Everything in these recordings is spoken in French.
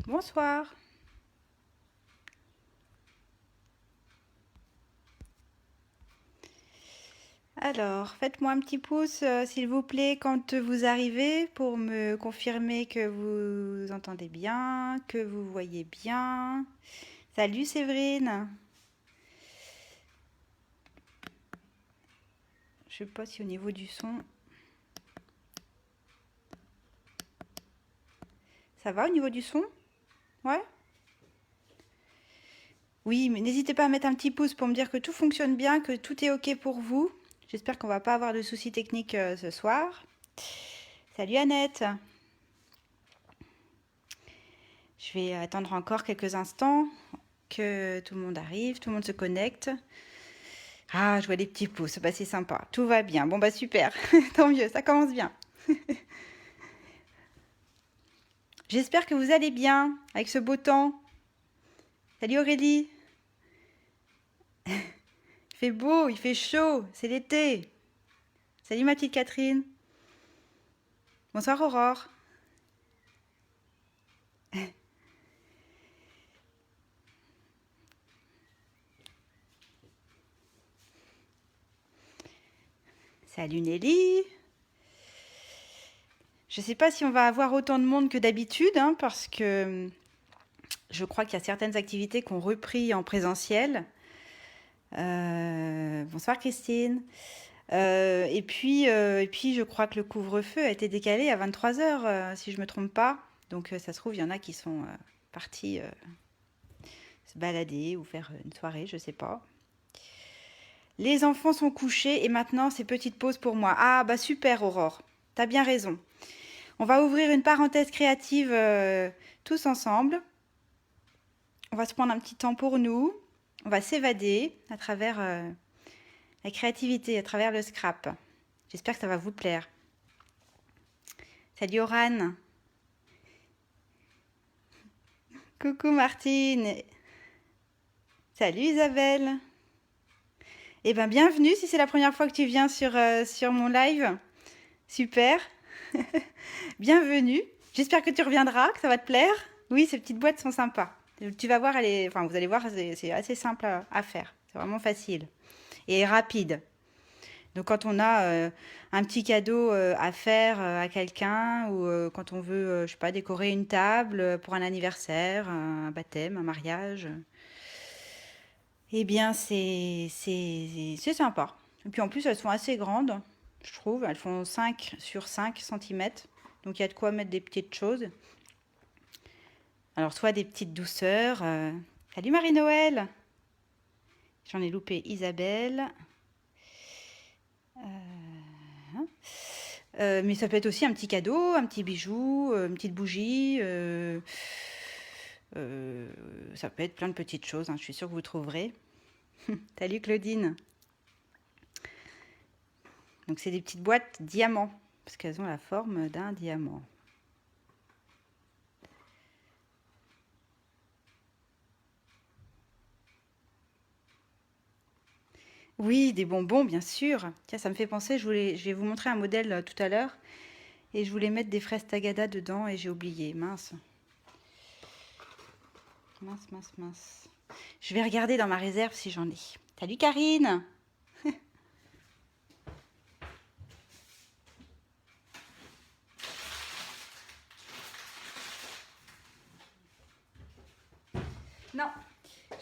Bonsoir. Alors, faites-moi un petit pouce, s'il vous plaît, quand vous arrivez pour me confirmer que vous entendez bien, que vous voyez bien. Salut Séverine. Je sais pas si au niveau du son, ça va au niveau du son? Ouais? Oui, mais n'hésitez pas à mettre un petit pouce pour me dire que tout fonctionne bien, que tout est OK pour vous. J'espère qu'on va pas avoir de soucis techniques ce soir. Salut Annette. Je vais attendre encore quelques instants que tout le monde arrive, tout le monde se connecte. Ah, je vois des petits pouces, bah c'est sympa, tout va bien. Bon bah super, tant mieux, ça commence bien. J'espère que vous allez bien avec ce beau temps. Salut Aurélie. Il fait beau, il fait chaud, c'est l'été. Salut ma petite Catherine. Bonsoir Aurore. Salut Nelly. Je ne sais pas si on va avoir autant de monde que d'habitude, hein, parce que je crois qu'il y a certaines activités qui ont repris en présentiel. Bonsoir Christine. Et puis, je crois que le couvre-feu a été décalé à 23 heures, si je ne me trompe pas. Donc, ça se trouve, il y en a qui sont partis se balader ou faire une soirée, je ne sais pas. Les enfants sont couchés et maintenant, c'est petite pause pour moi. Ah, bah super, Aurore. T'as bien raison. On va ouvrir une parenthèse créative tous ensemble. On va se prendre un petit temps pour nous. On va s'évader à travers la créativité, à travers le scrap. J'espère que ça va vous plaire. Salut Oran. Coucou Martine. Salut Isabelle. Eh bien, bienvenue si c'est la première fois que tu viens sur mon live. Super. Bienvenue. J'espère que tu reviendras, que ça va te plaire. Oui, ces petites boîtes sont sympas. Tu vas voir, enfin, vous allez voir, c'est assez simple à faire. C'est vraiment facile et rapide. Donc quand on a un petit cadeau à faire à quelqu'un ou quand on veut, je sais pas, décorer une table pour un anniversaire, un baptême, un mariage, eh bien c'est sympa. Et puis en plus elles sont assez grandes, je trouve. Elles font 5 sur 5 centimètres. Donc il y a de quoi mettre des petites choses. Alors soit des petites douceurs. Salut Marie-Noël. J'en ai loupé Isabelle. Mais ça peut être aussi un petit cadeau, un petit bijou, une petite bougie. Euh, Ça peut être plein de petites choses, hein, je suis sûre que vous trouverez. Salut Claudine. Donc c'est des petites boîtes diamants, parce qu'elles ont la forme d'un diamant. Oui, des bonbons, bien sûr. Tiens, ça me fait penser, je vais vous montrer un modèle tout à l'heure. Et je voulais mettre des fraises tagada dedans et j'ai oublié. Mince. Mince, mince, mince. Je vais regarder dans ma réserve si j'en ai. Salut Karine. Non,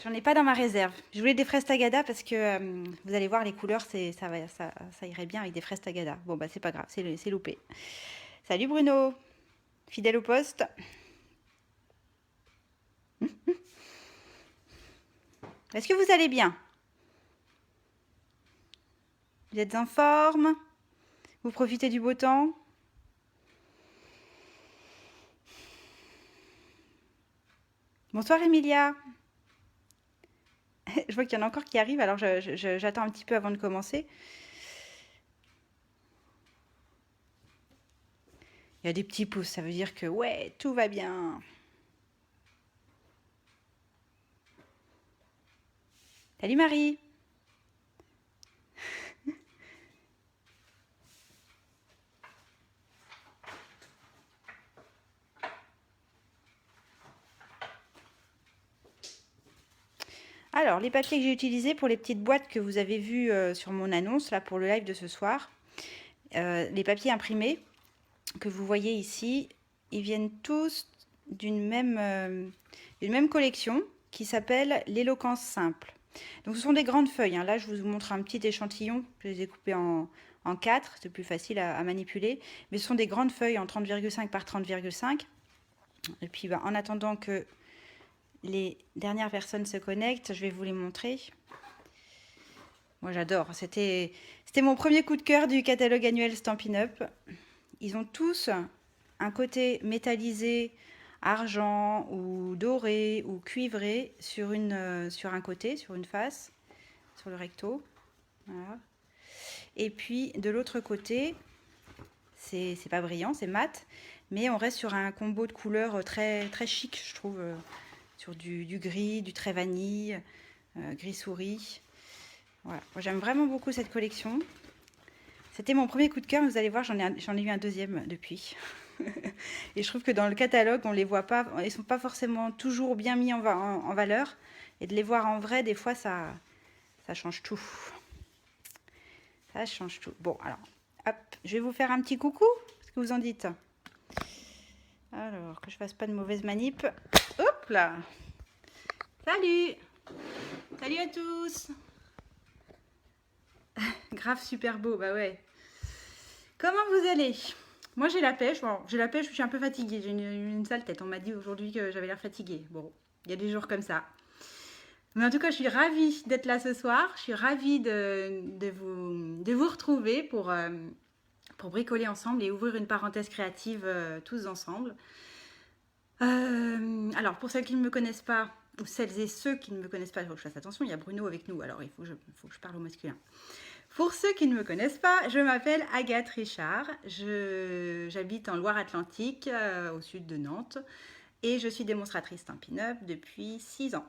j'en ai pas dans ma réserve. Je voulais des fraises tagada parce que vous allez voir les couleurs, ça irait bien avec des fraises tagada. Bon bah c'est pas grave, c'est loupé. Salut Bruno, fidèle au poste. Est-ce que vous allez bien? Vous êtes en forme? Vous profitez du beau temps? Bonsoir Emilia. Je vois qu'il y en a encore qui arrivent, alors j'attends un petit peu avant de commencer. Il y a des petits pouces, ça veut dire que ouais, tout va bien. Salut Marie. Alors, les papiers que j'ai utilisés pour les petites boîtes que vous avez vues sur mon annonce, là, pour le live de ce soir, les papiers imprimés que vous voyez ici, ils viennent tous d'une même collection qui s'appelle l'éloquence simple. Donc, ce sont des grandes feuilles, hein. Là, je vous montre un petit échantillon. Je les ai coupées en 4, c'est plus facile à manipuler. Mais ce sont des grandes feuilles en 30,5 par 30,5. Et puis, en attendant que les dernières personnes se connectent, je vais vous les montrer. Moi, j'adore. C'était mon premier coup de cœur du catalogue annuel Stampin' Up. Ils ont tous un côté métallisé, argent ou doré ou cuivré sur un côté, sur une face, sur le recto. Voilà. Et puis, de l'autre côté, c'est pas brillant, c'est mat, mais on reste sur un combo de couleurs très, très chic, je trouve, sur du gris, du très vanille, gris souris. Voilà. Moi, j'aime vraiment beaucoup cette collection. C'était mon premier coup de cœur, mais vous allez voir, j'en ai eu un deuxième depuis. Et je trouve que dans le catalogue, on les voit pas, ils sont pas forcément toujours bien mis en valeur. Et de les voir en vrai, des fois, ça change tout. Ça change tout. Bon, alors, hop, je vais vous faire un petit coucou. Qu'est-ce que vous en dites? Alors, que je fasse pas de mauvaise manip. Hop là. Salut. Salut à tous. Grave super beau, bah ouais. Comment vous allez? Moi j'ai la pêche, bon, j'ai la pêche, je suis un peu fatiguée, j'ai une sale tête. On m'a dit aujourd'hui que j'avais l'air fatiguée. Bon, il y a des jours comme ça. Mais en tout cas, je suis ravie d'être là ce soir. Je suis ravie de vous retrouver pour bricoler ensemble et ouvrir une parenthèse créative tous ensemble. Alors, pour celles qui ne me connaissent pas, ou celles et ceux qui ne me connaissent pas, il faut que je fasse attention, il y a Bruno avec nous, alors il faut que je parle au masculin. Pour ceux qui ne me connaissent pas, je m'appelle Agathe Richard, j'habite en Loire-Atlantique, au sud de Nantes, et je suis démonstratrice Stampin' Up depuis 6 ans.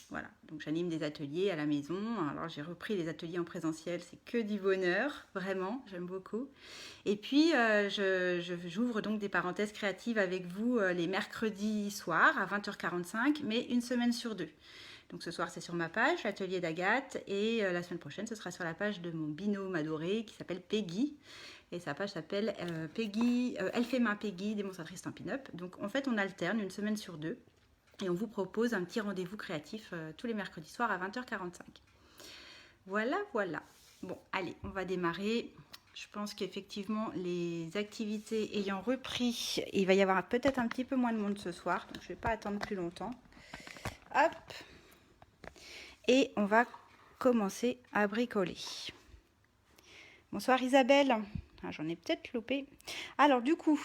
Voilà, donc j'anime des ateliers à la maison. Alors j'ai repris les ateliers en présentiel, c'est que du bonheur, vraiment, j'aime beaucoup. Et puis j'ouvre donc des parenthèses créatives avec vous les mercredis soirs à 20h45, mais une semaine sur 2. Donc ce soir c'est sur ma page, l'atelier d'Agathe, et la semaine prochaine ce sera sur la page de mon binôme adoré qui s'appelle Peggy. Et sa page s'appelle Peggy, Elle fait main Peggy, démonstratrice Stampin' Up. Donc en fait on alterne une semaine sur 2. Et on vous propose un petit rendez-vous créatif tous les mercredis soirs à 20h45. Voilà, voilà. Bon, allez, on va démarrer. Je pense qu'effectivement, les activités ayant repris, il va y avoir peut-être un petit peu moins de monde ce soir. Donc, je ne vais pas attendre plus longtemps. Hop. Et on va commencer à bricoler. Bonsoir Isabelle. Ah, j'en ai peut-être loupé. Alors du coup,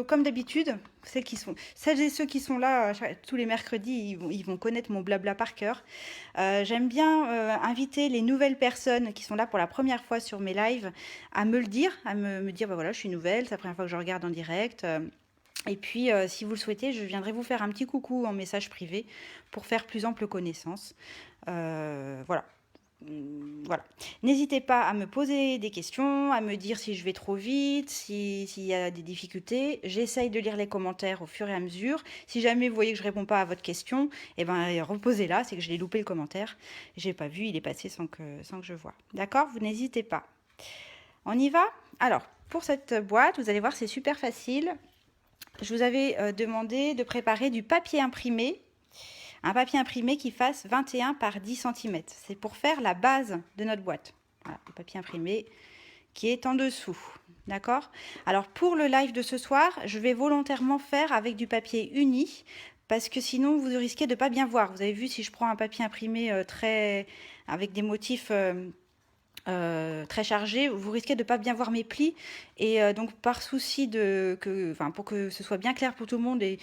comme d'habitude, celles et ceux qui sont là tous les mercredis, ils vont connaître mon blabla par cœur. J'aime bien inviter les nouvelles personnes qui sont là pour la première fois sur mes lives à me le dire, à me dire, bah voilà, je suis nouvelle, c'est la première fois que je regarde en direct. Et puis, si vous le souhaitez, je viendrai vous faire un petit coucou en message privé pour faire plus ample connaissance. Voilà. Voilà. N'hésitez pas à me poser des questions, à me dire si je vais trop vite, s'il y a des difficultés. J'essaye de lire les commentaires au fur et à mesure. Si jamais vous voyez que je ne réponds pas à votre question, eh ben, reposez-la, c'est que je l'ai loupé le commentaire. Je n'ai pas vu, il est passé sans que je vois. D'accord? Vous n'hésitez pas. On y va? Alors, pour cette boîte, vous allez voir, c'est super facile. Je vous avais demandé de préparer du papier imprimé. Un papier imprimé qui fasse 21 par 10 cm. C'est pour faire la base de notre boîte. Voilà, le papier imprimé qui est en dessous. D'accord? Alors, pour le live de ce soir, je vais volontairement faire avec du papier uni parce que sinon, vous risquez de ne pas bien voir. Vous avez vu, si je prends un papier imprimé avec des motifs très chargé, vous risquez de ne pas bien voir mes plis et donc par souci pour que ce soit bien clair pour tout le monde et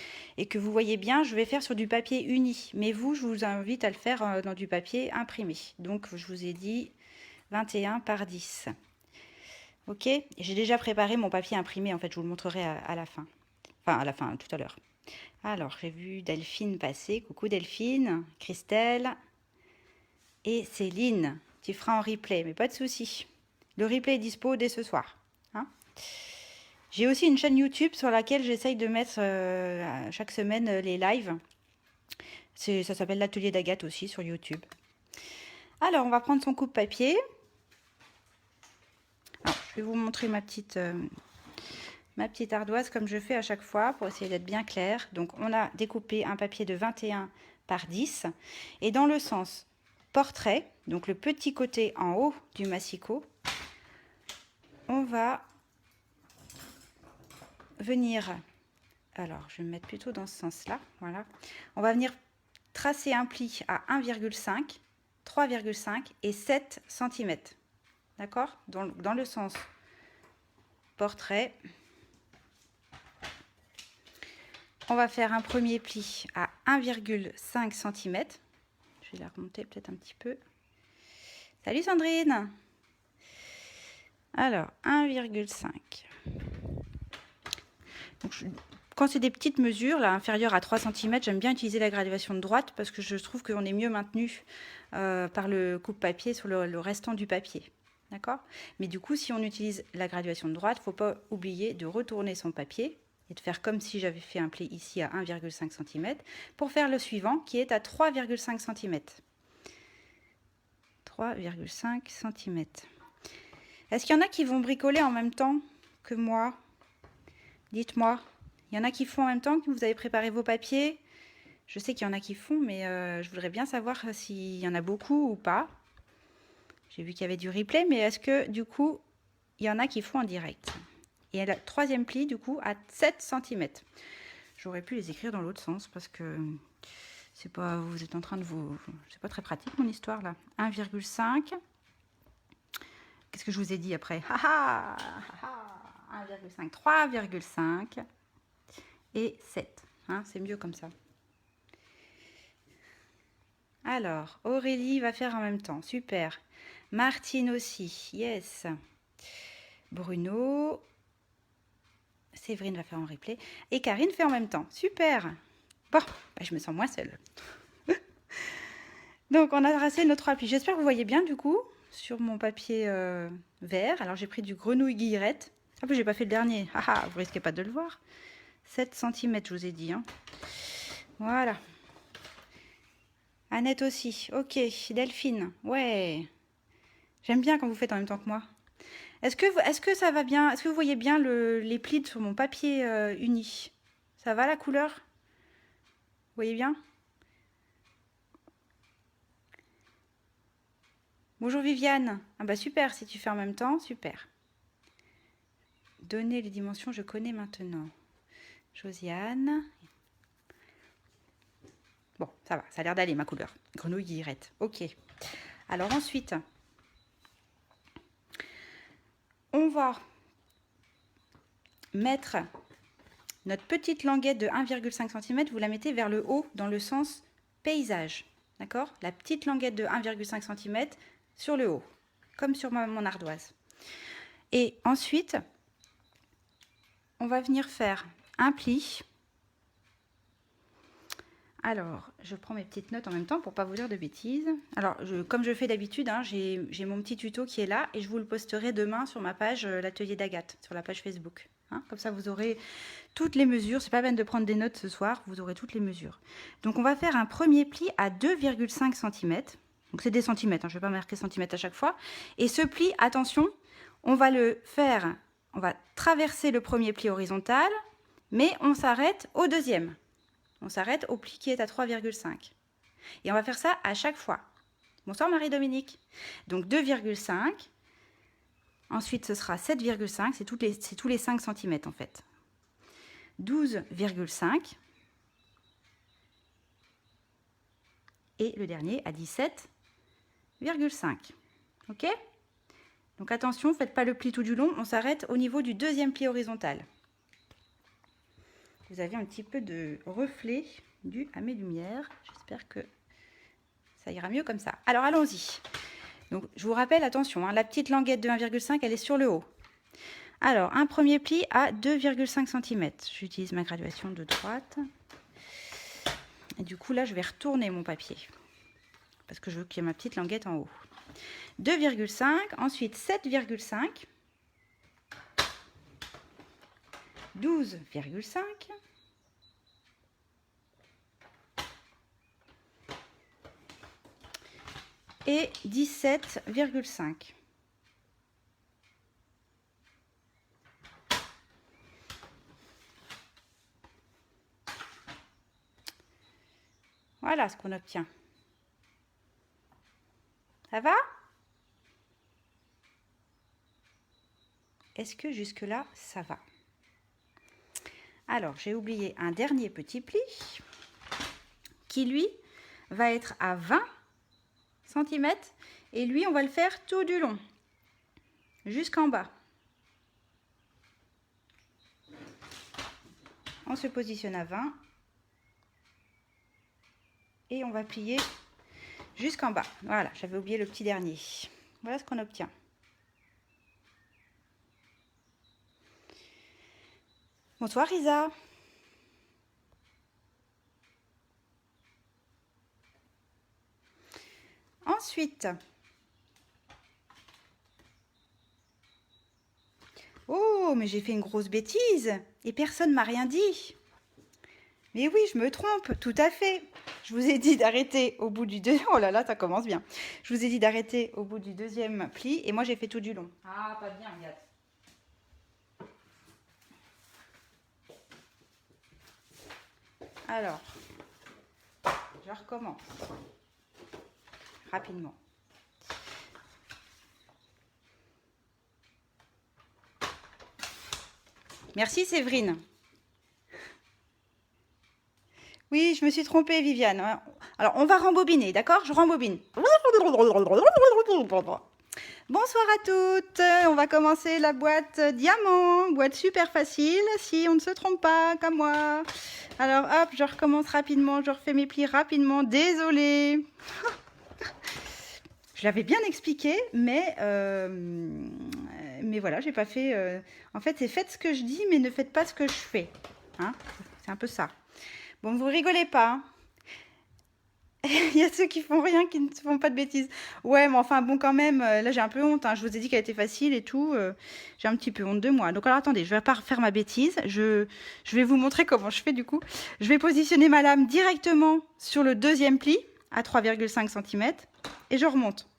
que vous voyez bien, je vais faire sur du papier uni, mais vous, je vous invite à le faire dans du papier imprimé. Donc je vous ai dit 21 par 10. Ok, j'ai déjà préparé mon papier imprimé, en fait je vous le montrerai à la fin, enfin à la fin, tout à l'heure. Alors j'ai vu Delphine passer, coucou Delphine, Christelle et Céline. Tu feras en replay, mais pas de souci. Le replay est dispo dès ce soir. Hein. J'ai aussi une chaîne YouTube sur laquelle j'essaye de mettre chaque semaine les lives. Ça s'appelle l'atelier d'Agathe aussi sur YouTube. Alors, on va prendre son coupe-papier. Je vais vous montrer ma petite ardoise comme je fais à chaque fois pour essayer d'être bien clair. Donc, on a découpé un papier de 21 par 10. Et dans le sens portrait, donc le petit côté en haut du massicot, on va venir... Alors, je vais me mettre plutôt dans ce sens-là. Voilà. On va venir tracer un pli à 1,5, 3,5 et 7 cm. D'accord? Dans le sens portrait. On va faire un premier pli à 1,5 cm. Je vais la remonter peut-être un petit peu. Salut Sandrine! Alors, 1,5. Quand c'est des petites mesures, là, inférieures à 3 cm, j'aime bien utiliser la graduation de droite parce que je trouve qu'on est mieux maintenu par le coupe-papier sur le restant du papier. D'accord? Mais du coup, si on utilise la graduation de droite, il ne faut pas oublier de retourner son papier et de faire comme si j'avais fait un pli ici à 1,5 cm pour faire le suivant qui est à 3,5 cm. 3,5 cm. Est-ce qu'il y en a qui vont bricoler en même temps que moi? Dites-moi. Il y en a qui font en même temps que vous avez préparé vos papiers? Je sais qu'il y en a qui font, mais je voudrais bien savoir s'il y en a beaucoup ou pas. J'ai vu qu'il y avait du replay, mais est-ce que du coup, il y en a qui font en direct? Et le troisième pli, du coup, à 7 cm. J'aurais pu les écrire dans l'autre sens parce que c'est pas, vous êtes en train de vous... C'est pas très pratique mon histoire là. 1,5. Qu'est-ce que je vous ai dit après? 1,5, 3,5 et 7. Hein, c'est mieux comme ça. Alors, Aurélie va faire en même temps. Super. Martine aussi. Yes. Bruno. Séverine va faire en replay. Et Karine fait en même temps. Super. Bon, bah, je me sens moins seule. Donc, on a tracé nos 3 plis. J'espère que vous voyez bien, du coup, sur mon papier vert. Alors, j'ai pris du grenouille guillerette. Ah, puis j'ai pas fait le dernier. Vous risquez pas de le voir. 7 cm, je vous ai dit. Hein. Voilà. Annette aussi. Ok. Delphine. Ouais. J'aime bien quand vous faites en même temps que moi. Est-ce que ça va bien? Est-ce que vous voyez bien les plis sur mon papier uni? Ça va la couleur? Vous voyez bien? Bonjour Viviane. Ah bah super, si tu fais en même temps, super. Donner les dimensions, je connais maintenant. Josiane. Bon, ça va, ça a l'air d'aller ma couleur. Grenouille guillerette. Ok. Alors ensuite, on va mettre notre petite languette de 1,5 cm. Vous la mettez vers le haut dans le sens paysage. D'accord? La petite languette de 1,5 cm sur le haut, comme sur mon ardoise. Et ensuite, on va venir faire un pli. Alors, je prends mes petites notes en même temps pour ne pas vous dire de bêtises. Alors, comme je fais d'habitude, hein, j'ai mon petit tuto qui est là et je vous le posterai demain sur ma page l'atelier d'Agathe, sur la page Facebook. Hein, comme ça, vous aurez toutes les mesures. C'est pas peine de prendre des notes ce soir, vous aurez toutes les mesures. Donc, on va faire un premier pli à 2,5 cm. Donc, c'est des centimètres, hein, je ne vais pas marquer centimètres à chaque fois. Et ce pli, attention, on va le faire, on va traverser le premier pli horizontal, mais on s'arrête au deuxième. On s'arrête au pli qui est à 3,5. Et on va faire ça à chaque fois. Bonsoir Marie-Dominique. Donc 2,5. Ensuite, ce sera 7,5. C'est tous les 5 cm en fait. 12,5. Et le dernier à 17,5. Ok? Donc attention, ne faites pas le pli tout du long. On s'arrête au niveau du deuxième pli horizontal. Vous avez un petit peu de reflet dû à mes lumières. J'espère que ça ira mieux comme ça. Alors, allons-y. Donc, je vous rappelle, attention, hein, la petite languette de 1,5, elle est sur le haut. Alors, un premier pli à 2,5 cm. J'utilise ma graduation de droite. Et du coup, là, je vais retourner mon papier. Parce que je veux qu'il y ait ma petite languette en haut. 2,5. Ensuite, 7,5. 12,5 et 17,5. Voilà ce qu'on obtient. Ça va? Est-ce que jusque-là, ça va? Alors, j'ai oublié un dernier petit pli qui, lui, va être à 20 cm. Et lui, on va le faire tout du long, jusqu'en bas. On se positionne à 20. Et on va plier jusqu'en bas. Voilà, j'avais oublié le petit dernier. Voilà ce qu'on obtient. Bonsoir Isa. Ensuite, oh, mais j'ai fait une grosse bêtise et personne m'a rien dit. Mais oui, je me trompe, tout à fait. Je vous ai dit d'arrêter au bout du deuxième... Oh là là, ça commence bien. Je vous ai dit d'arrêter au bout du deuxième pli et moi j'ai fait tout du long. Ah, pas bien, regarde. Alors, je recommence rapidement. Merci Séverine. Oui, je me suis trompée, Viviane. Alors, on va rembobiner, d'accord? Je rembobine. Bonsoir à toutes. On va commencer la boîte diamant. Boîte super facile, si on ne se trompe pas, comme moi. Alors, hop, je recommence rapidement. Je refais mes plis rapidement. Désolée. Je l'avais bien expliqué, mais voilà, j'ai pas fait... En fait, c'est faites ce que je dis, mais ne faites pas ce que je fais. Hein, c'est un peu ça. Bon, vous rigolez pas. Hein. Il y a ceux qui font rien, qui ne font pas de bêtises. Ouais, mais enfin, bon, quand même, là, j'ai un peu honte. Hein. Je vous ai dit qu'elle était facile et tout. J'ai un petit peu honte de moi. Donc, alors, attendez, je vais pas refaire ma bêtise. Je vais vous montrer comment je fais, du coup. Je vais positionner ma lame directement sur le deuxième pli, à 3,5 cm. Et je remonte.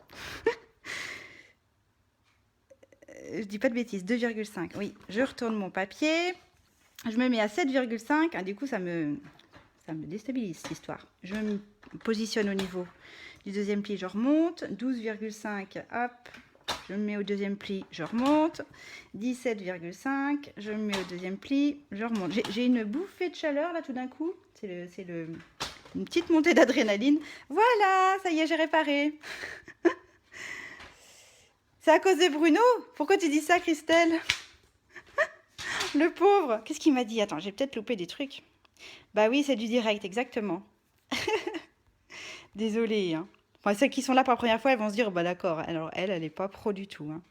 Je dis pas de bêtises, 2,5. Oui, je retourne mon papier. Je me mets à 7,5. Ah, du coup, ça me déstabilise, cette histoire. Je me positionne au niveau du deuxième pli, je remonte. 12,5, hop, je me mets au deuxième pli, je remonte. 17,5, je me mets au deuxième pli, je remonte. J'ai une bouffée de chaleur, là, tout d'un coup. C'est une petite montée d'adrénaline. Voilà, ça y est, j'ai réparé. C'est à cause de Bruno? Pourquoi tu dis ça, Christelle? Le pauvre. Qu'est-ce qu'il m'a dit? Attends, j'ai peut-être loupé des trucs. Bah oui, c'est du direct, exactement. Désolée. Hein. Enfin, celles qui sont là pour la première fois, elles vont se dire, bah d'accord, alors elle n'est pas pro du tout. Hein.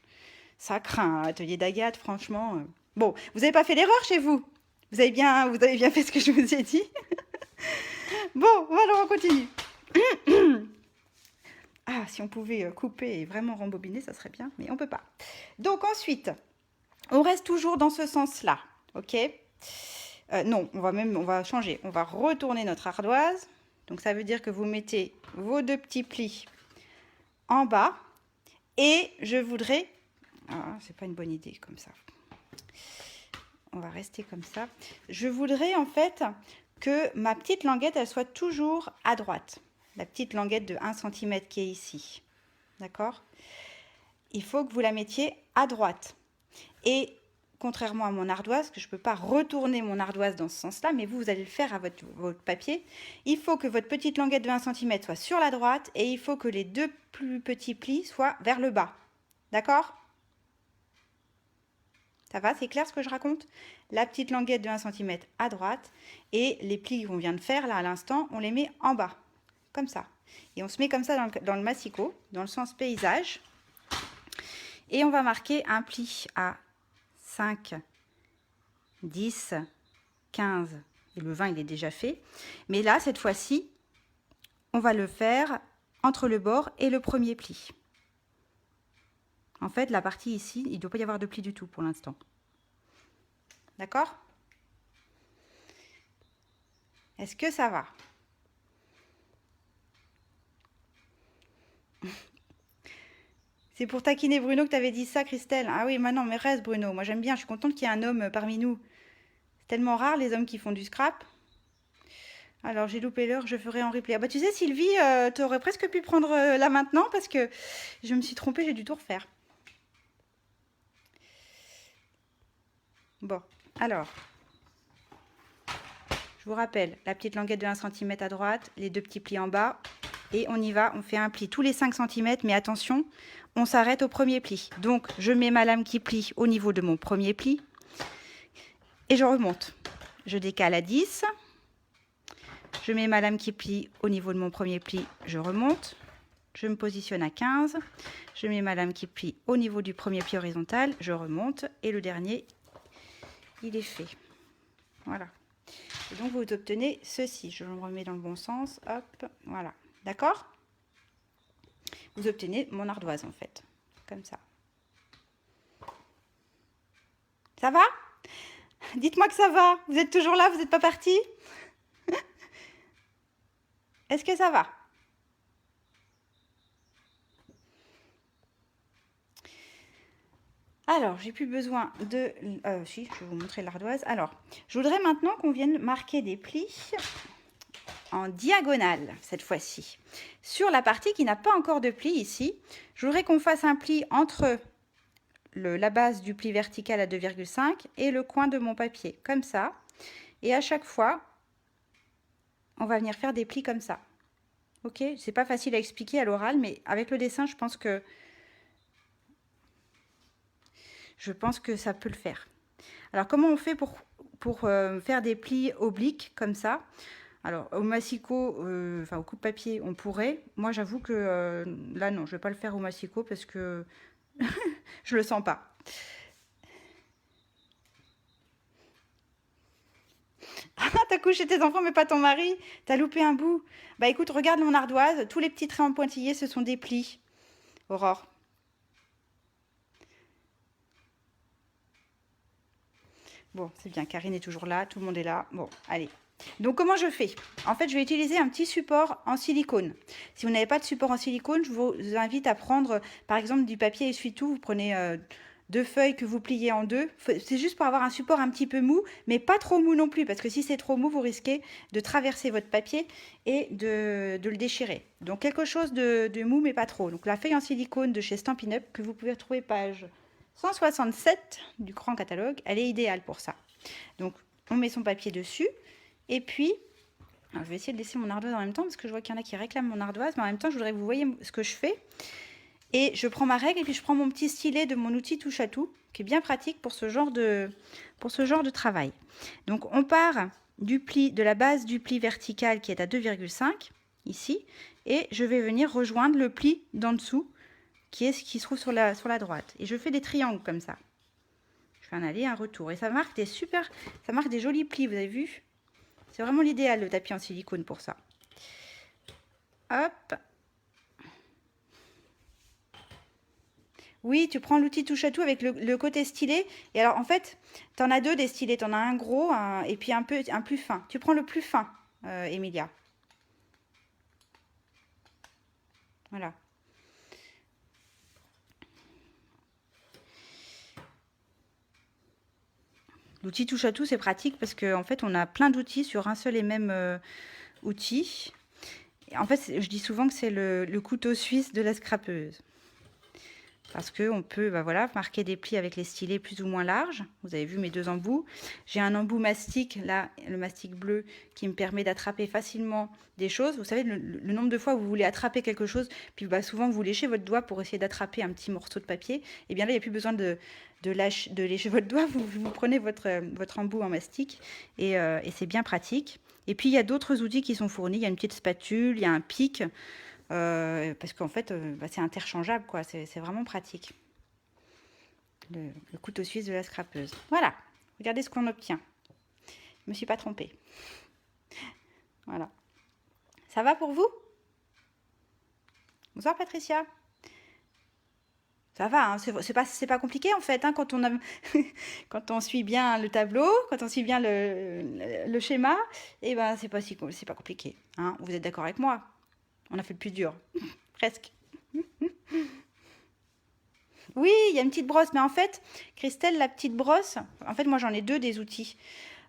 Ça craint, hein, atelier d'Agathe, franchement. Bon, vous n'avez pas fait l'erreur chez vous? Vous avez bien fait ce que je vous ai dit. Bon, alors on continue. Ah, si on pouvait couper et vraiment rembobiner, ça serait bien, mais on peut pas. Donc ensuite, on reste toujours dans ce sens-là, ok? Non, on va changer. On va retourner notre ardoise. Donc ça veut dire que vous mettez vos deux petits plis en bas. Et je voudrais... Ah, c'est pas une bonne idée comme ça. On va rester comme ça. Je voudrais en fait que ma petite languette, elle soit toujours à droite. La petite languette de 1 cm qui est ici. D'accord? Il faut que vous la mettiez à droite. Et contrairement à mon ardoise, que je ne peux pas retourner mon ardoise dans ce sens-là, mais vous allez le faire à votre papier, il faut que votre petite languette de 1 cm soit sur la droite et il faut que les deux plus petits plis soient vers le bas. D'accord? Ça va? C'est clair ce que je raconte? La petite languette de 1 cm à droite et les plis qu'on vient de faire là à l'instant, on les met en bas. Comme ça. Et on se met comme ça dans le massicot, dans le sens paysage. Et on va marquer un pli à 5, 10, 15, et le 20 il est déjà fait. Mais là, cette fois-ci, on va le faire entre le bord et le premier pli. En fait, la partie ici, il ne doit pas y avoir de pli du tout pour l'instant. D'accord? Est-ce que ça va? C'est pour taquiner Bruno que tu avais dit ça, Christelle. Ah oui, maintenant, mais reste, Bruno. Moi, j'aime bien. Je suis contente qu'il y ait un homme parmi nous. C'est tellement rare, les hommes qui font du scrap. Alors, j'ai loupé l'heure, je ferai en replay. Ah bah, tu sais, Sylvie, tu aurais presque pu prendre là maintenant parce que je me suis trompée, j'ai dû tout refaire. Bon, alors, je vous rappelle, la petite languette de 1 cm à droite, les 2 petits plis en bas. Et on y va, on fait un pli tous les 5 cm, mais attention, on s'arrête au premier pli. Donc, je mets ma lame qui plie au niveau de mon premier pli et je remonte. Je décale à 10. Je mets ma lame qui plie au niveau de mon premier pli, je remonte. Je me positionne à 15. Je mets ma lame qui plie au niveau du premier pli horizontal, je remonte. Et le dernier, il est fait. Voilà. Et donc, vous obtenez ceci. Je me remets dans le bon sens. Hop, voilà. D'accord? Vous obtenez mon ardoise, en fait. Comme ça. Ça va? Dites-moi que ça va. Vous êtes toujours là? Vous n'êtes pas parti? Est-ce que ça va? Alors, j'ai plus besoin de... si, je vais vous montrer l'ardoise. Alors, je voudrais maintenant qu'on vienne marquer des plis en diagonale, cette fois-ci. Sur la partie qui n'a pas encore de pli ici, je voudrais qu'on fasse un pli entre la base du pli vertical à 2,5 et le coin de mon papier, comme ça. Et à chaque fois, on va venir faire des plis comme ça. Ok? C'est pas facile à expliquer à l'oral, mais avec le dessin, je pense que ça peut le faire. Alors, comment on fait pour faire des plis obliques comme ça? Alors, au massicot, enfin au coupe-papier, on pourrait. Moi, j'avoue que là, non, je ne vais pas le faire au massicot parce que je le sens pas. Ah, t'as couché tes enfants, mais pas ton mari. T'as loupé un bout. Bah écoute, regarde mon ardoise. Tous les petits traits en pointillés, ce sont des plis. Aurore. Bon, c'est bien, Karine est toujours là, tout le monde est là. Bon, allez. Donc, comment je fais? En fait, je vais utiliser un petit support en silicone. Si vous n'avez pas de support en silicone, je vous invite à prendre, par exemple, du papier essuie-tout. Vous prenez 2 feuilles que vous pliez en 2. C'est juste pour avoir un support un petit peu mou, mais pas trop mou non plus, parce que si c'est trop mou, vous risquez de traverser votre papier et de le déchirer. Donc, quelque chose de mou, mais pas trop. Donc, la feuille en silicone de chez Stampin' Up, que vous pouvez retrouver page 167 du grand catalogue, elle est idéale pour ça. Donc, on met son papier dessus. Et puis, alors je vais essayer de laisser mon ardoise en même temps parce que je vois qu'il y en a qui réclament mon ardoise. Mais en même temps, je voudrais que vous voyez ce que je fais. Et je prends ma règle et puis je prends mon petit stylet de mon outil touche à tout, qui est bien pratique pour ce genre de travail. Donc, on part du pli, de la base du pli vertical qui est à 2,5 ici. Et je vais venir rejoindre le pli d'en dessous qui se trouve sur la droite. Et je fais des triangles comme ça. Je fais un aller, un retour. Et ça marque des jolis plis, vous avez vu? C'est vraiment l'idéal, le tapis en silicone pour ça. Hop. Oui, tu prends l'outil touche à tout avec le côté stylet. Et alors, en fait, tu en as 2 des stylets. Tu en as un gros et puis un plus fin. Tu prends le plus fin, Emilia. Voilà. L'outil touche à tout, c'est pratique parce qu'en fait, on a plein d'outils sur un seul et même outil. Et en fait, je dis souvent que c'est le couteau suisse de la scrapeuse. Parce qu'on peut voilà, marquer des plis avec les stylets plus ou moins larges. Vous avez vu mes 2 embouts. J'ai un embout mastic, là, le mastic bleu, qui me permet d'attraper facilement des choses. Vous savez, le nombre de fois où vous voulez attraper quelque chose, puis souvent vous léchez votre doigt pour essayer d'attraper un petit morceau de papier. Et bien là, il n'y a plus besoin de lécher votre doigt. Vous prenez votre embout en mastic et c'est bien pratique. Et puis, il y a d'autres outils qui sont fournis. Il y a une petite spatule, il y a un pic. Parce qu'en fait, c'est interchangeable, quoi. C'est vraiment pratique. Le couteau suisse de la scrapeuse. Voilà, regardez ce qu'on obtient. Je ne me suis pas trompée. Voilà. Ça va pour vous? Bonsoir Patricia. Ça va, hein, c'est pas compliqué en fait, hein, quand quand on suit bien le tableau, quand on suit bien le schéma, et ben c'est pas compliqué. Hein. Vous êtes d'accord avec moi? On a fait le plus dur, presque. Oui, il y a une petite brosse, mais en fait, Christelle, la petite brosse, en fait, moi j'en ai deux des outils.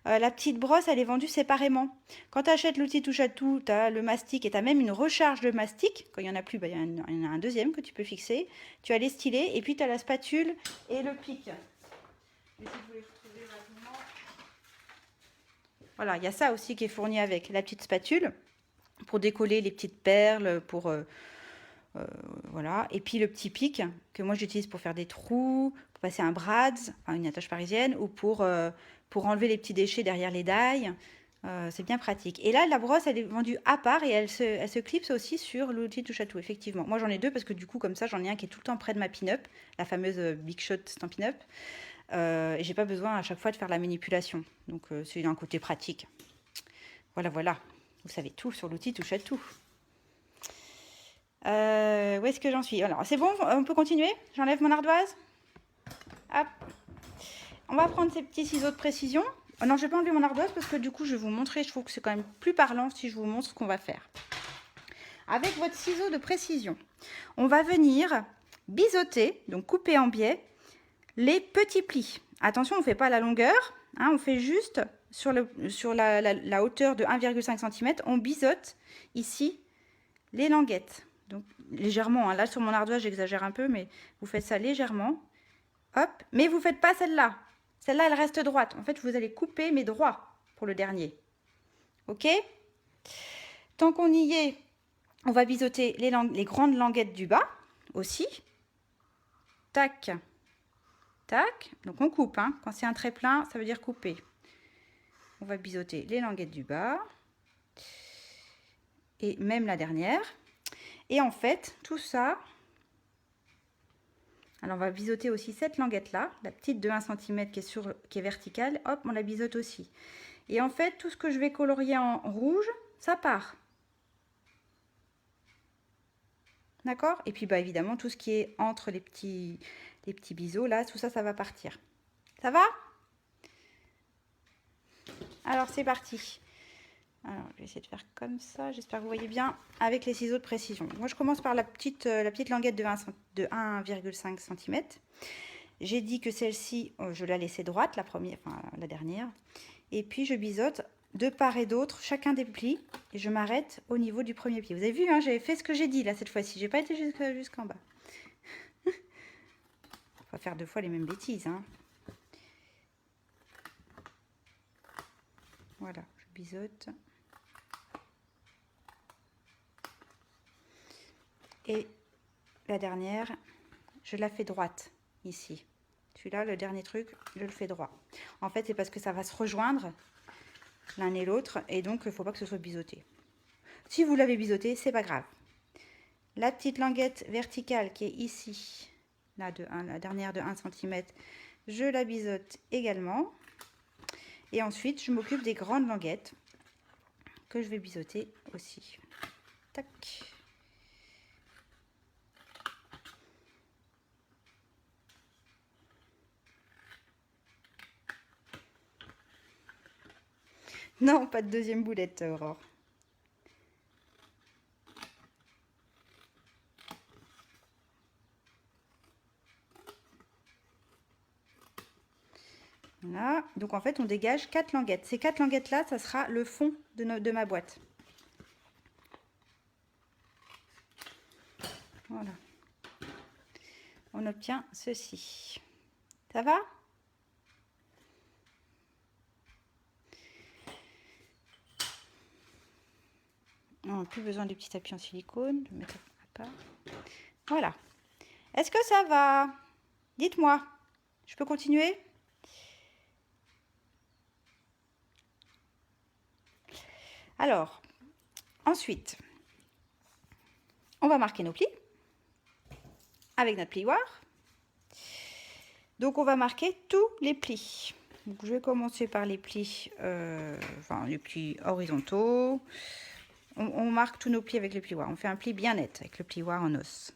La petite brosse, elle est vendue séparément. Quand tu achètes l'outil touche à tout, tu as le mastic et tu as même une recharge de mastic. Quand il n'y en a plus, bah, il y en a un deuxième que tu peux fixer. Tu as les stylets et puis tu as la spatule et le pic. Je vais essayer de vous les retrouver rapidement. Voilà, il y a ça aussi qui est fourni avec la petite spatule pour décoller les petites perles, pour voilà. Et puis le petit pic que moi j'utilise pour faire des trous, pour passer un brads, enfin une attache parisienne, ou pour enlever les petits déchets derrière les dailles. C'est bien pratique. Et là, la brosse, elle est vendue à part et elle se clipse aussi sur l'outil touche à tout, effectivement. Moi, j'en ai deux parce que du coup, comme ça, j'en ai un qui est tout le temps près de ma pin-up, la fameuse Big Shot Stampin' Up. Et j'ai pas besoin à chaque fois de faire la manipulation. Donc, c'est un côté pratique. Voilà, voilà. Vous savez tout sur l'outil touche à tout. Où est-ce que j'en suis? Alors, c'est bon, on peut continuer? J'enlève mon ardoise. Hop. On va prendre ces petits ciseaux de précision. Oh non, je vais pas enlever mon ardoise parce que du coup, je vais vous montrer. Je trouve que c'est quand même plus parlant si je vous montre ce qu'on va faire. Avec votre ciseau de précision, on va venir biseauter, donc couper en biais, les petits plis. Attention, on ne fait pas la longueur, hein, on fait juste sur la hauteur de 1,5 cm, on biseaute ici les languettes. Donc légèrement, hein. Là sur mon ardoise j'exagère un peu, mais vous faites ça légèrement. Hop, mais vous ne faites pas celle-là. Celle-là, elle reste droite. En fait, vous allez couper, mais droit pour le dernier. Ok? Tant qu'on y est, on va biseauter les grandes languettes du bas aussi. Tac, tac. Donc on coupe, hein. Quand c'est un trait plein, ça veut dire couper. On va biseauter les languettes du bas. Et même la dernière. Et en fait, tout ça... Alors on va biseauter aussi cette languette là, la petite de 1 cm qui est verticale, hop, on la biseaute aussi. Et en fait, tout ce que je vais colorier en rouge, ça part. D'accord? Et puis bah évidemment, tout ce qui est entre les petits biseaux là, tout ça, ça va partir. Ça va? Alors c'est parti. Alors je vais essayer de faire comme ça, j'espère que vous voyez bien, avec les ciseaux de précision. Moi je commence par la petite languette de 1,5 cm. J'ai dit que celle-ci, je la laissais droite, la première, enfin la dernière. Et puis je biseaute de part et d'autre chacun des plis et je m'arrête au niveau du premier pli. Vous avez vu, hein, j'avais fait ce que j'ai dit là cette fois-ci, j'ai pas été jusqu'en bas. On va faire deux fois les mêmes bêtises, hein. Voilà, je biseaute. Et la dernière, je la fais droite ici. Celui-là, le dernier truc, je le fais droit. En fait, c'est parce que ça va se rejoindre l'un et l'autre et donc il ne faut pas que ce soit biseauté. Si vous l'avez biseauté, c'est pas grave. La petite languette verticale qui est ici, là la dernière de 1 cm, je la biseaute également. Et ensuite, je m'occupe des grandes languettes que je vais biseauter aussi. Tac. Non, pas de deuxième boulette, Aurore. Voilà, donc en fait on dégage 4 languettes. Ces 4 languettes là, ça sera le fond de ma boîte. Voilà. On obtient ceci. Ça va? On n'a plus besoin des petits tapis en silicone. Je vais mettre à part. Voilà. Est-ce que ça va? Dites-moi. Je peux continuer? Alors, ensuite, on va marquer nos plis avec notre plioir. Donc, on va marquer tous les plis. Donc, je vais commencer par les plis, les plis horizontaux. On marque tous nos plis avec le plioir. On fait un pli bien net avec le plioir en os.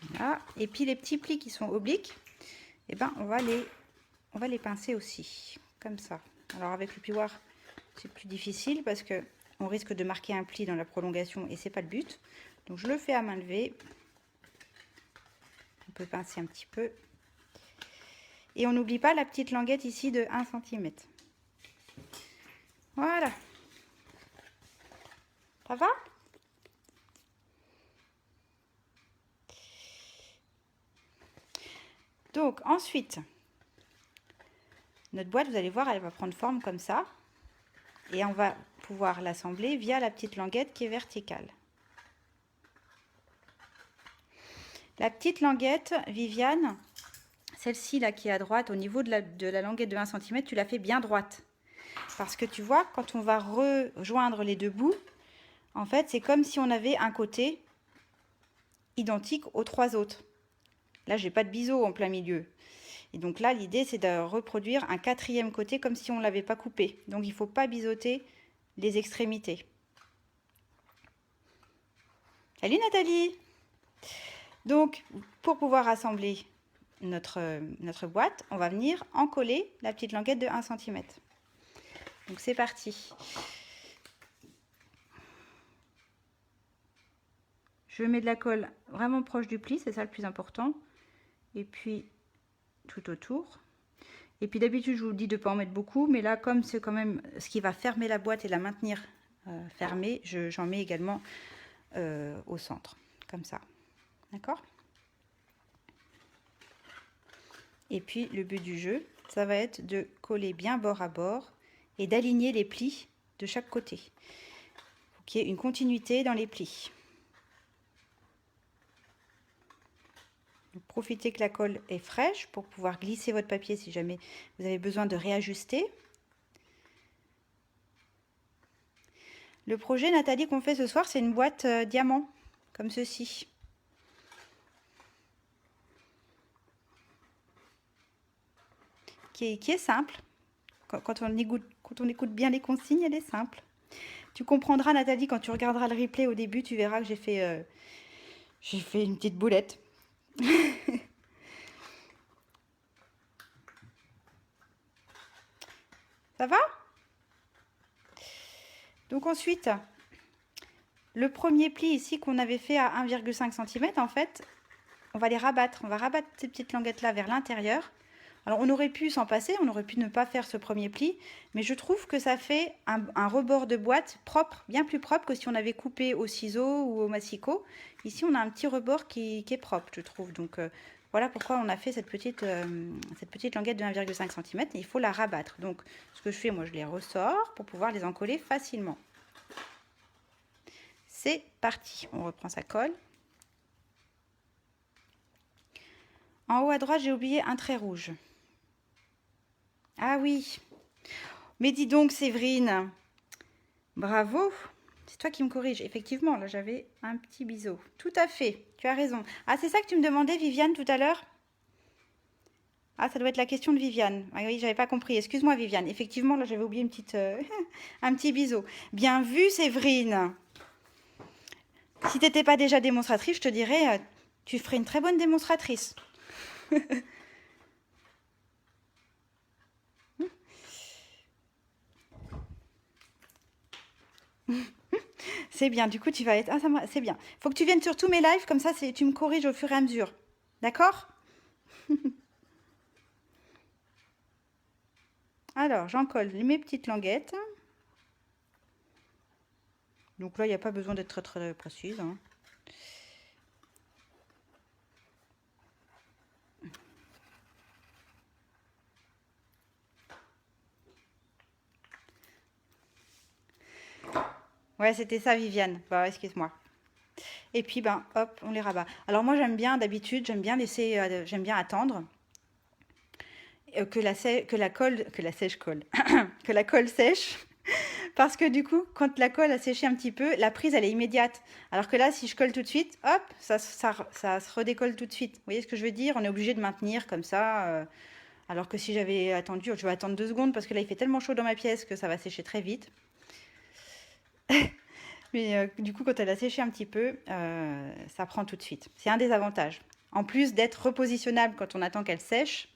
Voilà. Et puis les petits plis qui sont obliques, et ben on va les pincer aussi, comme ça. Alors avec le plioir, c'est plus difficile parce que on risque de marquer un pli dans la prolongation et c'est pas le but. Donc je le fais à main levée. On peut pincer un petit peu. Et on n'oublie pas la petite languette ici de 1 cm. Voilà. Ça va? Donc ensuite, notre boîte, vous allez voir, elle va prendre forme comme ça. Et on va pouvoir l'assembler via la petite languette qui est verticale. La petite languette, Viviane, celle-ci là qui est à droite, au niveau de la languette de 1 cm, tu la fais bien droite. Parce que tu vois, quand on va rejoindre les deux bouts, en fait, c'est comme si on avait un côté identique aux 3 autres. Là, j'ai pas de biseau en plein milieu. Et donc là, l'idée, c'est de reproduire un 4e côté comme si on ne l'avait pas coupé. Donc, il ne faut pas biseauter les extrémités. Salut Nathalie! Donc, pour pouvoir assembler notre boîte, on va venir encoller la petite languette de 1 cm. Donc, c'est parti. Je mets de la colle vraiment proche du pli, c'est ça le plus important. Et puis, tout autour. Et puis d'habitude, je vous dis de ne pas en mettre beaucoup, mais là, comme c'est quand même ce qui va fermer la boîte et la maintenir fermée, j'en mets également au centre, comme ça. D'accord? Et puis, le but du jeu, ça va être de coller bien bord à bord et d'aligner les plis de chaque côté. Il faut qu'il y ait une continuité dans les plis. Profitez que la colle est fraîche pour pouvoir glisser votre papier si jamais vous avez besoin de réajuster. Le projet, Nathalie, qu'on fait ce soir, c'est une boîte diamant, comme ceci. Qui est simple. Quand on écoute bien les consignes, elle est simple. Tu comprendras, Nathalie, quand tu regarderas le replay au début, tu verras que j'ai fait une petite boulette. Ça va? Donc ensuite, le premier pli ici qu'on avait fait à 1,5 cm, en fait, on va les rabattre. On va rabattre ces petites languettes là vers l'intérieur. Alors on aurait pu s'en passer, on aurait pu ne pas faire ce premier pli, mais je trouve que ça fait un rebord de boîte propre, bien plus propre que si on avait coupé au ciseau ou au massicot. Ici on a un petit rebord qui est propre, je trouve. Donc voilà pourquoi on a fait cette petite languette de 1,5 cm. Et il faut la rabattre. Donc ce que je fais, moi je les ressors pour pouvoir les encoller facilement. C'est parti, on reprend sa colle. En haut à droite, j'ai oublié un trait rouge. Ah oui, mais dis donc Séverine, bravo, c'est toi qui me corrige. Effectivement, là j'avais un petit biseau. Tout à fait, tu as raison. Ah, c'est ça que tu me demandais, Viviane, tout à l'heure? Ah, ça doit être la question de Viviane. Ah oui, j'avais pas compris. Excuse-moi, Viviane. Effectivement, là j'avais oublié un petit biseau. Bien vu, Séverine. Si tu n'étais pas déjà démonstratrice, je te dirais, tu ferais une très bonne démonstratrice. C'est bien, du coup tu vas être... Ah, c'est bien. Faut que tu viennes sur tous mes lives, comme ça tu me corriges au fur et à mesure. D'accord? Alors, j'en colle mes petites languettes. Donc là, il n'y a pas besoin d'être très très précise. Hein. Ouais, c'était ça, Viviane. Bah, excuse-moi. Et puis, ben, hop, on les rabat. Alors moi, j'aime bien, d'habitude, j'aime bien attendre que la colle sèche. Parce que du coup, quand la colle a séché un petit peu, la prise, elle est immédiate. Alors que là, si je colle tout de suite, hop, ça se redécolle tout de suite. Vous voyez ce que je veux dire? On est obligé de maintenir comme ça. Alors que si j'avais attendu, je vais attendre 2 secondes parce que là, il fait tellement chaud dans ma pièce que ça va sécher très vite. Mais du coup, quand elle a séché un petit peu, ça prend tout de suite. C'est un des avantages. En plus d'être repositionnable quand on attend qu'elle sèche,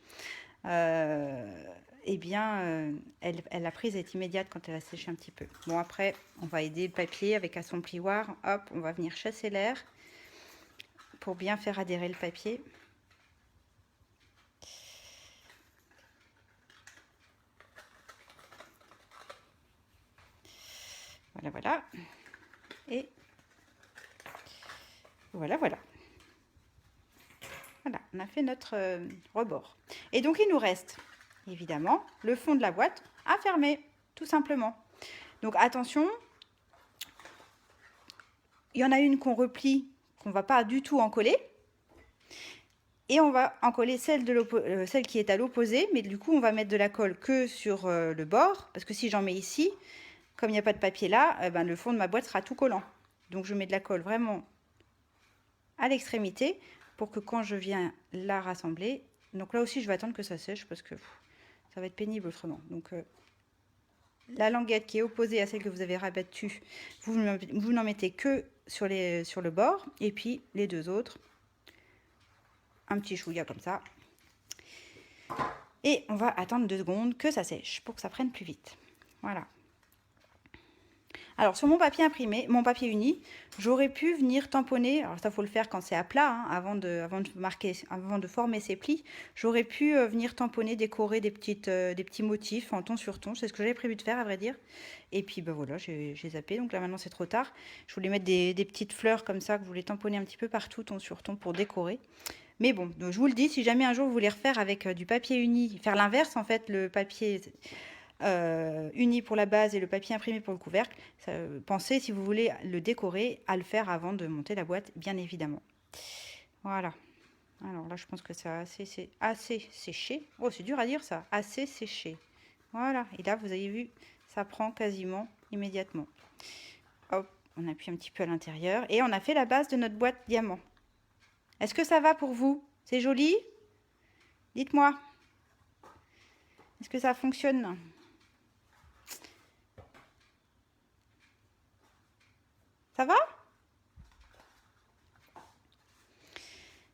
eh bien, la prise est immédiate quand elle a séché un petit peu. Bon, après, on va aider le papier avec son plioir. Hop, on va venir chasser l'air pour bien faire adhérer le papier. Voilà, voilà. Et voilà, voilà. Voilà, on a fait notre rebord. Et donc, il nous reste, évidemment, le fond de la boîte à fermer, tout simplement. Donc, attention, il y en a une qu'on replie, qu'on ne va pas du tout encoller. Et on va encoller celle qui est à l'opposé, mais du coup, on va mettre de la colle que sur le bord, parce que si j'en mets ici, comme il n'y a pas de papier là, ben, le fond de ma boîte sera tout collant. Donc, je mets de la colle vraiment à l'extrémité pour que quand je viens la rassembler, donc là aussi, je vais attendre que ça sèche parce que ça va être pénible autrement. Donc, la languette qui est opposée à celle que vous avez rabattue, vous n'en mettez que sur le bord, et puis les deux autres, un petit chouïa comme ça. Et on va attendre 2 secondes que ça sèche pour que ça prenne plus vite. Voilà. Alors sur mon papier imprimé, mon papier uni, j'aurais pu venir tamponner, alors ça faut le faire quand c'est à plat, hein, avant de former ses plis, j'aurais pu venir tamponner, décorer des petits motifs en ton sur ton, c'est ce que j'avais prévu de faire à vrai dire. Et puis ben voilà, j'ai zappé, donc là maintenant c'est trop tard. Je voulais mettre des petites fleurs comme ça, que je voulais tamponner un petit peu partout, ton sur ton, pour décorer. Mais bon, donc je vous le dis, si jamais un jour vous voulez refaire avec du papier uni, faire l'inverse en fait, le papier uni pour la base et le papier imprimé pour le couvercle, pensez, si vous voulez le décorer, à le faire avant de monter la boîte, bien évidemment. Voilà. Alors là, je pense que ça a assez séché. Oh, c'est dur à dire ça. Assez séché. Voilà. Et là, vous avez vu, ça prend quasiment immédiatement. Hop, on appuie un petit peu à l'intérieur. Et on a fait la base de notre boîte diamant. Est-ce que ça va pour vous? C'est joli? Dites-moi. Est-ce que ça fonctionne? Ça va?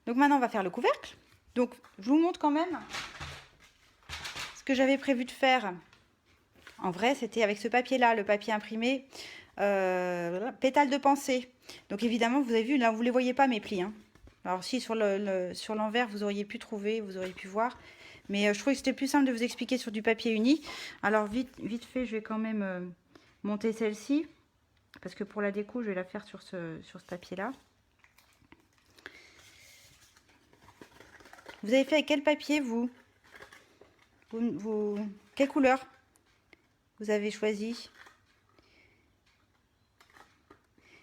Donc maintenant, on va faire le couvercle. Donc, je vous montre quand même ce que j'avais prévu de faire. En vrai, c'était avec ce papier-là, le papier imprimé, pétale de pensée. Donc évidemment, vous avez vu, là, vous ne les voyez pas, mes plis. Hein. Alors si, sur l'envers, vous auriez pu trouver, vous auriez pu voir. Mais je trouvais que c'était plus simple de vous expliquer sur du papier uni. Alors vite fait, je vais quand même monter celle-ci. Parce que pour la déco, je vais la faire sur ce papier-là. Vous avez fait avec quel papier, vous, quelle couleur vous avez choisi?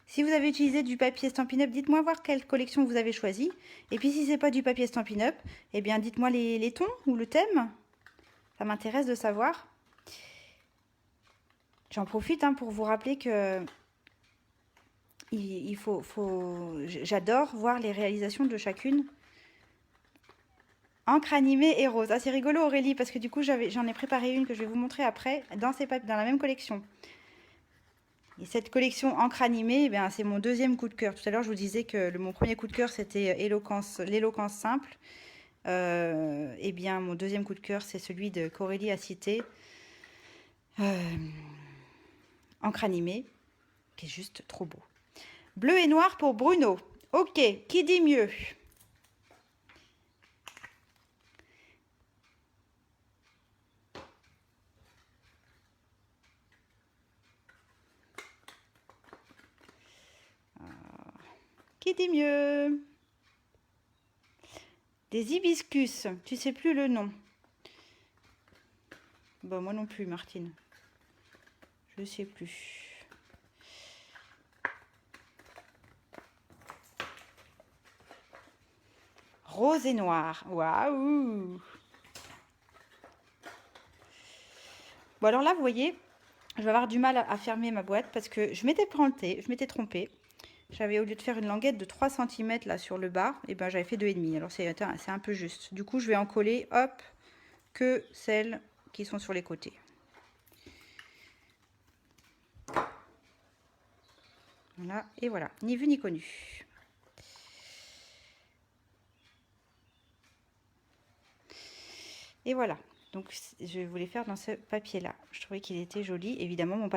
Si vous avez utilisé du papier Stampin' Up, dites-moi voir quelle collection vous avez choisi. Et puis si c'est pas du papier Stampin' Up, eh bien dites-moi les tons ou le thème. Ça m'intéresse de savoir. J'en profite pour vous rappeler que j'adore voir les réalisations de chacune. Encre animée et rose. Ah, c'est rigolo Aurélie, parce que du coup j'en ai préparé une que je vais vous montrer après dans la même collection. Et cette collection encre animée, eh c'est mon deuxième coup de cœur. Tout à l'heure, je vous disais que mon premier coup de cœur, c'était l'éloquence simple. Eh bien, mon deuxième coup de cœur, c'est celui de qu'Aurélie a cité. Encre animée, qui est juste trop beau. Bleu et noir pour Bruno. Ok, qui dit mieux? Qui dit mieux? Des hibiscus, tu sais plus le nom. Bon, moi non plus, Martine. Je sais plus. Rose et noir. Waouh! Bon, alors là, vous voyez, je vais avoir du mal à fermer ma boîte parce que je m'étais trompée. J'avais, au lieu de faire une languette de 3 cm là sur le bas, et ben j'avais fait 2,5. Alors c'est un peu juste. Du coup, je vais en coller, hop, que celles qui sont sur les côtés. Voilà, et voilà, ni vu ni connu. Et voilà. Donc, je voulais faire dans ce papier-là. Je trouvais qu'il était joli. Évidemment, mon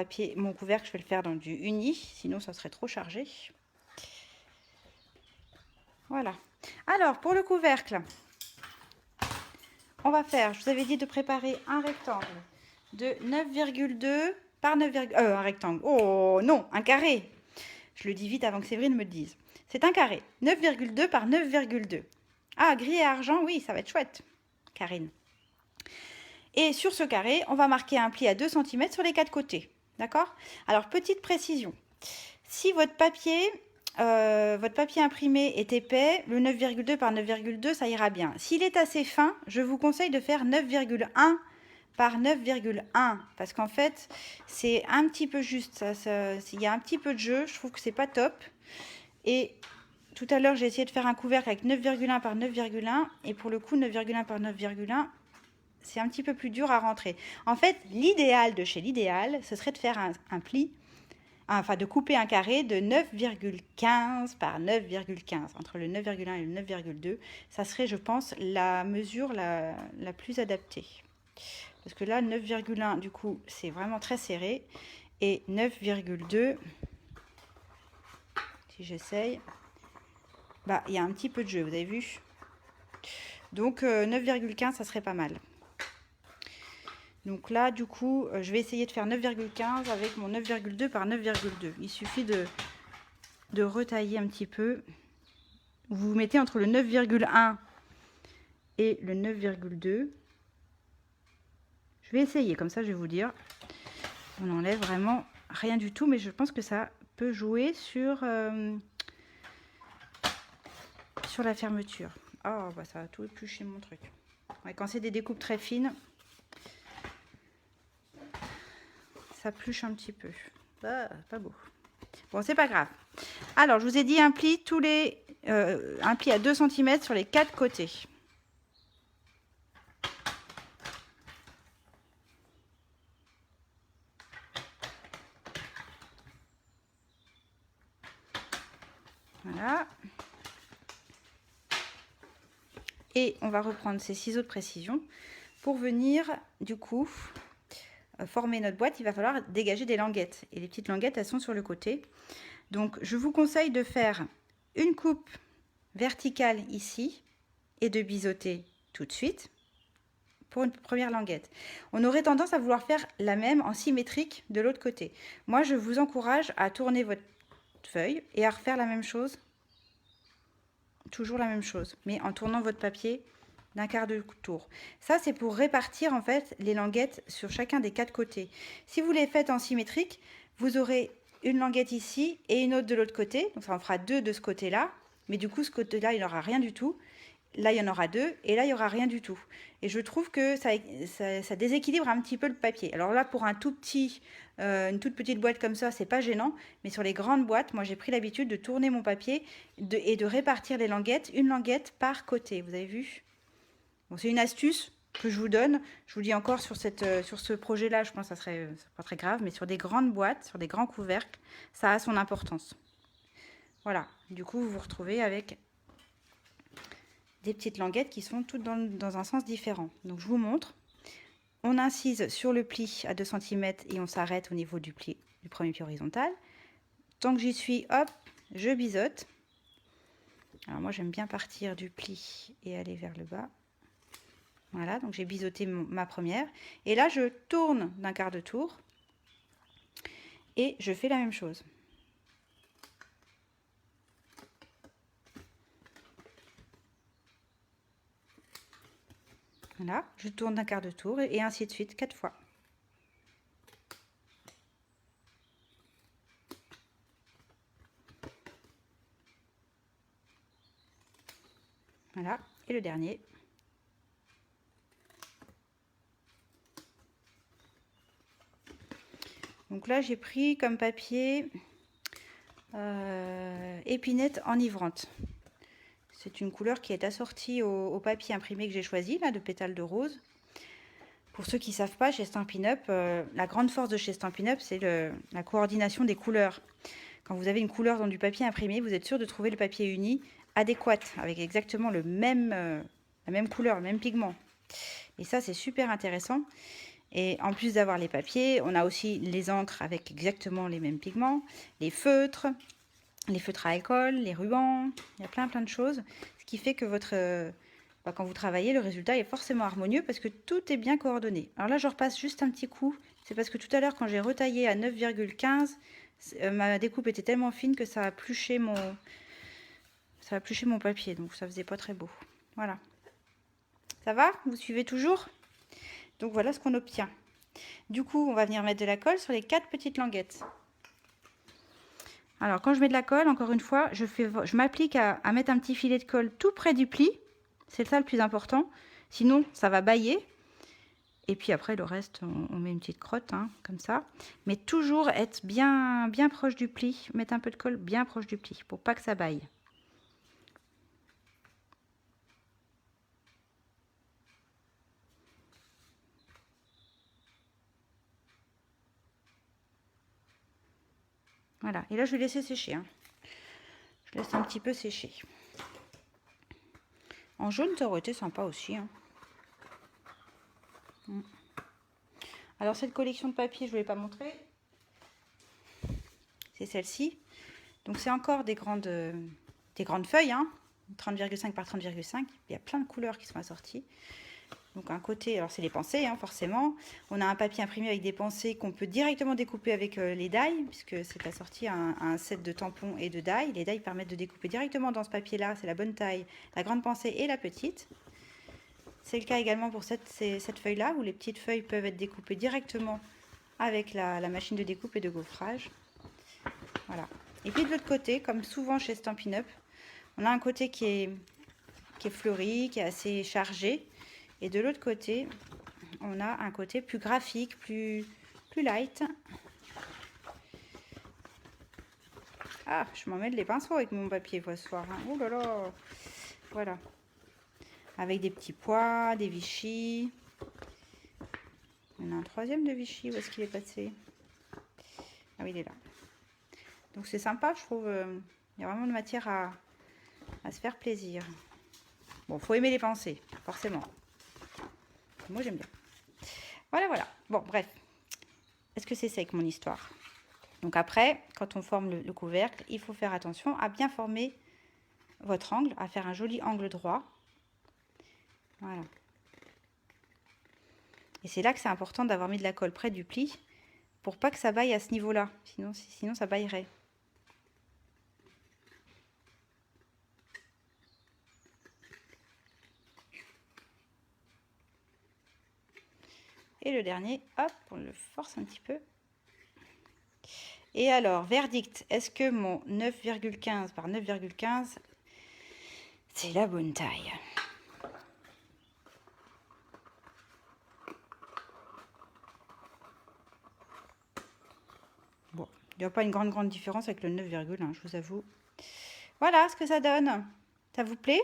couvercle, je vais le faire dans du uni, sinon ça serait trop chargé. Voilà. Alors, pour le couvercle, on va faire, je vous avais dit de préparer un rectangle de 9,2 par 9, un rectangle. Oh non, un carré. Je le dis vite avant que Séverine me le dise. C'est un carré. 9,2 par 9,2. Ah, gris et argent, oui, ça va être chouette, Karine. Et sur ce carré, on va marquer un pli à 2 cm sur les 4 côtés. D'accord? Alors, petite précision. Si votre papier imprimé est épais, le 9,2 par 9,2, ça ira bien. S'il est assez fin, je vous conseille de faire 9,1 par 9,1 parce qu'en fait, c'est un petit peu juste. Il y a un petit peu de jeu, je trouve que c'est pas top. Et tout à l'heure, j'ai essayé de faire un couvercle avec 9,1 par 9,1 et pour le coup, 9,1 par 9,1, c'est un petit peu plus dur à rentrer. En fait, l'idéal de chez l'idéal, ce serait de faire un pli, enfin de couper un carré de 9,15 par 9,15. Entre le 9,1 et le 9,2, ça serait, je pense, la mesure la plus adaptée. Parce que là, 9,1, du coup, c'est vraiment très serré. Et 9,2, si j'essaye, bah, il y a un petit peu de jeu, vous avez vu? Donc, 9,15, ça serait pas mal. Donc là, du coup, je vais essayer de faire 9,15 avec mon 9,2 par 9,2. Il suffit de retailler un petit peu. Vous mettez entre le 9,1 et le 9,2. Je vais essayer, comme ça je vais vous dire. On n'enlève vraiment rien du tout, mais je pense que ça peut jouer sur la fermeture. Oh, bah ça va tout éplucher mon truc. Ouais, quand c'est des découpes très fines, ça pluche un petit peu. Ah, pas beau. Bon, c'est pas grave. Alors, je vous ai dit un pli, un pli à 2 cm sur les 4 côtés. Voilà. Et on va reprendre ces ciseaux de précision pour venir, du coup, former notre boîte. Il va falloir dégager des languettes. Et les petites languettes, elles sont sur le côté. Donc, je vous conseille de faire une coupe verticale ici et de biseauter tout de suite pour une première languette. On aurait tendance à vouloir faire la même en symétrique de l'autre côté. Moi, je vous encourage à tourner votre feuille et à refaire la même chose. Toujours la même chose, mais en tournant votre papier d'un quart de tour. Ça, c'est pour répartir en fait les languettes sur chacun des 4 côtés. Si vous les faites en symétrique, vous aurez une languette ici et une autre de l'autre côté. Donc ça en fera 2 de ce côté-là. Mais du coup, ce côté-là, il n'y aura rien du tout. Là, il y en aura 2 et là, il n'y aura rien du tout. Et je trouve que ça déséquilibre un petit peu le papier. Alors là, pour un une toute petite boîte comme ça, c'est pas gênant. Mais sur les grandes boîtes, moi, j'ai pris l'habitude de tourner mon papier et de répartir les languettes, une languette par côté. Vous avez vu? Bon, c'est une astuce que je vous donne. Je vous dis encore sur ce projet-là, je pense que ça serait pas très grave. Mais sur des grandes boîtes, sur des grands couvercles, ça a son importance. Voilà. Du coup, vous vous retrouvez avec des petites languettes qui sont toutes dans un sens différent. Donc je vous montre. On incise sur le pli à 2 cm et on s'arrête au niveau du premier pli horizontal. Tant que j'y suis, hop, je biseaute. Alors moi j'aime bien partir du pli et aller vers le bas. Voilà, donc j'ai biseauté ma première. Et là je tourne d'un quart de tour et je fais la même chose. Voilà, je tourne d'un quart de tour et ainsi de suite 4 fois. Voilà, et le dernier. Donc là, j'ai pris comme papier épinette enivrante. C'est une couleur qui est assortie au papier imprimé que j'ai choisi, là, de pétales de rose. Pour ceux qui ne savent pas, chez Stampin' Up, la grande force de chez Stampin' Up, c'est la coordination des couleurs. Quand vous avez une couleur dans du papier imprimé, vous êtes sûr de trouver le papier uni adéquat, avec exactement la même couleur, le même pigment. Et ça, c'est super intéressant. Et en plus d'avoir les papiers, on a aussi les encres avec exactement les mêmes pigments, les feutres à alcool, les rubans, il y a plein de choses. Ce qui fait que quand vous travaillez, le résultat est forcément harmonieux parce que tout est bien coordonné. Alors là, je repasse juste un petit coup. C'est parce que tout à l'heure, quand j'ai retaillé à 9,15, ma découpe était tellement fine que ça a pluché mon papier. Donc ça faisait pas très beau. Voilà. Ça va? Vous suivez toujours? Donc voilà ce qu'on obtient. Du coup, on va venir mettre de la colle sur les 4 petites languettes. Alors, quand je mets de la colle, encore une fois, je m'applique à mettre un petit filet de colle tout près du pli. C'est ça le plus important. Sinon, ça va bâiller. Et puis après, le reste, on met une petite crotte, hein, comme ça. Mais toujours être bien proche du pli. Mettre un peu de colle bien proche du pli pour pas que ça bâille. Voilà. Et là, je vais laisser sécher. Hein. Je laisse un petit peu sécher. En jaune, ça aurait été sympa aussi. Hein. Alors, cette collection de papier, je ne vous l'ai pas montré. C'est celle-ci. Donc, c'est encore des grandes feuilles. Hein. 30,5 par 30,5. Il y a plein de couleurs qui sont assorties. Donc un côté, alors c'est les pensées, hein, forcément. On a un papier imprimé avec des pensées qu'on peut directement découper avec les die, puisque c'est assorti à un set de tampons et de die. Les die permettent de découper directement dans ce papier-là, c'est la bonne taille, la grande pensée et la petite. C'est le cas également pour cette feuille-là, où les petites feuilles peuvent être découpées directement avec la machine de découpe et de gaufrage. Voilà. Et puis de l'autre côté, comme souvent chez Stampin' Up, on a un côté qui est fleuri, qui est assez chargé. Et de l'autre côté, on a un côté plus graphique, plus light. Ah, je m'en mêle les pinceaux avec mon papier ce soir. Hein. Oh là là. Voilà. Avec des petits pois, des Vichy. Il y en a un troisième de Vichy. Où est-ce qu'il est passé? Ah oui, il est là. Donc c'est sympa, je trouve. Il y a vraiment de matière à se faire plaisir. Bon, faut aimer les pensées, forcément. Moi, j'aime bien. Voilà. Bon, bref. Est-ce que c'est sec, mon histoire? Donc après, quand on forme le couvercle, il faut faire attention à bien former votre angle, à faire un joli angle droit. Voilà. Et c'est là que c'est important d'avoir mis de la colle près du pli pour pas que ça baille à ce niveau-là. Sinon, ça baillerait. Et le dernier, hop, on le force un petit peu. Et alors, verdict, est-ce que mon 9,15 par 9,15, c'est la bonne taille? Bon, il n'y a pas une grande différence avec le 9,1, je vous avoue. Voilà ce que ça donne. Ça vous plaît?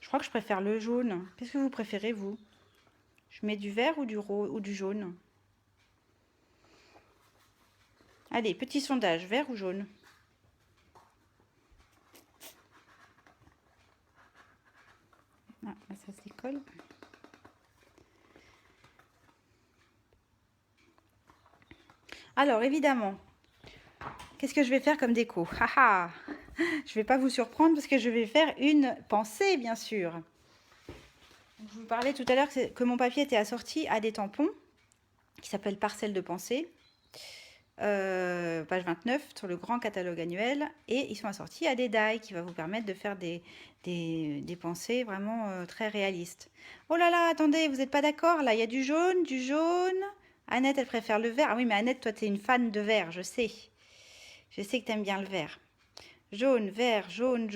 Je crois que je préfère le jaune. Qu'est-ce que vous préférez, vous? Je mets du vert ou du jaune? Allez, petit sondage, vert ou jaune? Ah, là, ça se décolle. Alors, évidemment, qu'est-ce que je vais faire comme déco? Haha, je ne vais pas vous surprendre parce que je vais faire une pensée, bien sûr. Je vous parlais tout à l'heure que mon papier était assorti à des tampons qui s'appellent Parcelles de pensée. Page 29 sur le grand catalogue annuel, et ils sont assortis à des die qui va vous permettre de faire des pensées vraiment très réalistes. Oh là là, attendez, vous n'êtes pas d'accord? Là, il y a du jaune, Annette, elle préfère le vert. Ah oui, mais Annette, toi, tu es une fan de vert, je sais. Je sais que tu aimes bien le vert. Jaune, vert, jaune.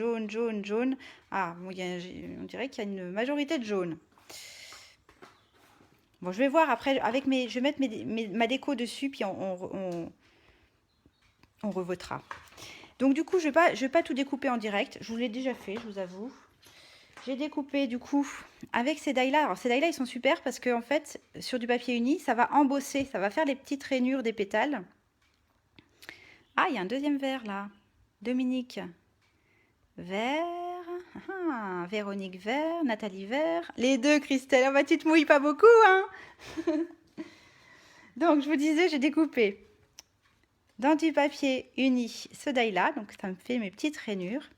Ah, bon, on dirait qu'il y a une majorité de jaune. Bon, je vais voir après, je vais mettre ma déco dessus, puis on revotera. Donc du coup, je vais pas tout découper en direct. Je vous l'ai déjà fait, je vous avoue. J'ai découpé du coup avec ces die-là. Alors ces die-là, ils sont super parce que en fait, sur du papier uni, ça va embosser, ça va faire les petites rainures des pétales. Ah, il y a un deuxième verre là. Dominique. vert. Ah, Véronique vert, Nathalie vert. Les deux, Christelle. Oh, bah, tu te mouilles pas beaucoup, hein. Donc, je vous disais, j'ai découpé dans du papier uni ce die-là. Donc, ça me fait mes petites rainures.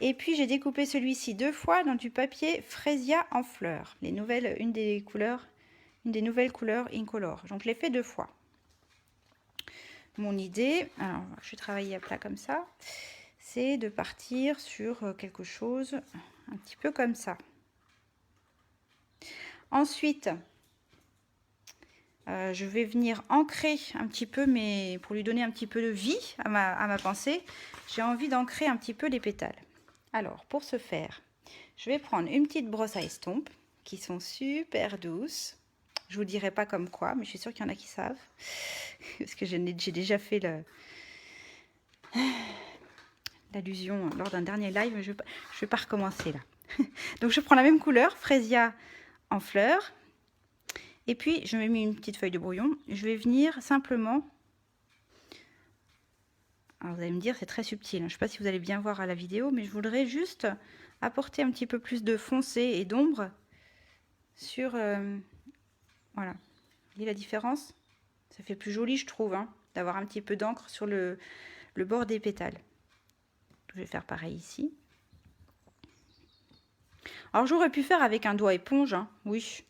Et puis, j'ai découpé celui-ci 2 fois dans du papier Fresia en fleurs. Les nouvelles, une des nouvelles couleurs Incolor. Donc, je l'ai fait 2 fois. Mon idée, alors je vais travailler à plat comme ça, c'est de partir sur quelque chose un petit peu comme ça. Ensuite, je vais venir ancrer un petit peu, pour lui donner un petit peu de vie à ma pensée, j'ai envie d'ancrer un petit peu les pétales. Alors, pour ce faire, je vais prendre une petite brosse à estompes qui sont super douces. Je vous dirai pas comme quoi, mais je suis sûre qu'il y en a qui savent. Parce que j'ai déjà fait l'allusion lors d'un dernier live, mais je vais pas recommencer là. Donc je prends la même couleur, Fresia en fleurs. Et puis je me mets une petite feuille de brouillon. Je vais venir simplement... Alors vous allez me dire, c'est très subtil. Je ne sais pas si vous allez bien voir à la vidéo, mais je voudrais juste apporter un petit peu plus de foncé et d'ombre sur... voilà. Vous voyez la différence? Ça fait plus joli, je trouve, hein, d'avoir un petit peu d'encre sur le bord des pétales. Je vais faire pareil ici. Alors j'aurais pu faire avec un doigt éponge, hein. Oui,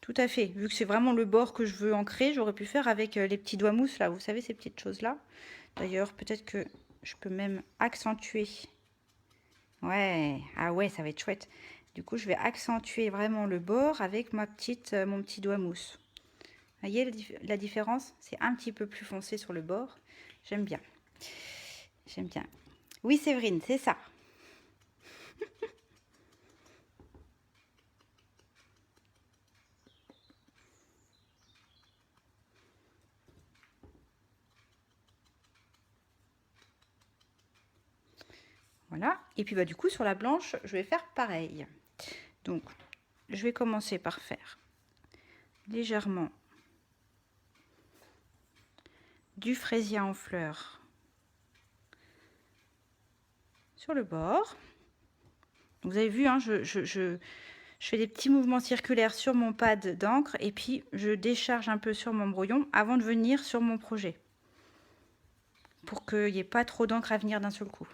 tout à fait. Vu que c'est vraiment le bord que je veux ancrer, j'aurais pu faire avec les petits doigts mousse là, vous savez, ces petites choses là. D'ailleurs, peut-être que je peux même accentuer. Ouais, ah ouais, ça va être chouette. Du coup, je vais accentuer vraiment le bord avec mon petit doigt mousse. Vous voyez la différence? C'est un petit peu plus foncé sur le bord. J'aime bien. J'aime bien. Oui, Séverine, c'est ça. Voilà. Et puis, bah, du coup, sur la blanche, je vais faire pareil. Donc, je vais commencer par faire légèrement du fraisier en fleurs sur le bord. Donc, vous avez vu, hein, je fais des petits mouvements circulaires sur mon pad d'encre et puis je décharge un peu sur mon brouillon avant de venir sur mon projet. Pour qu'il n'y ait pas trop d'encre à venir d'un seul coup.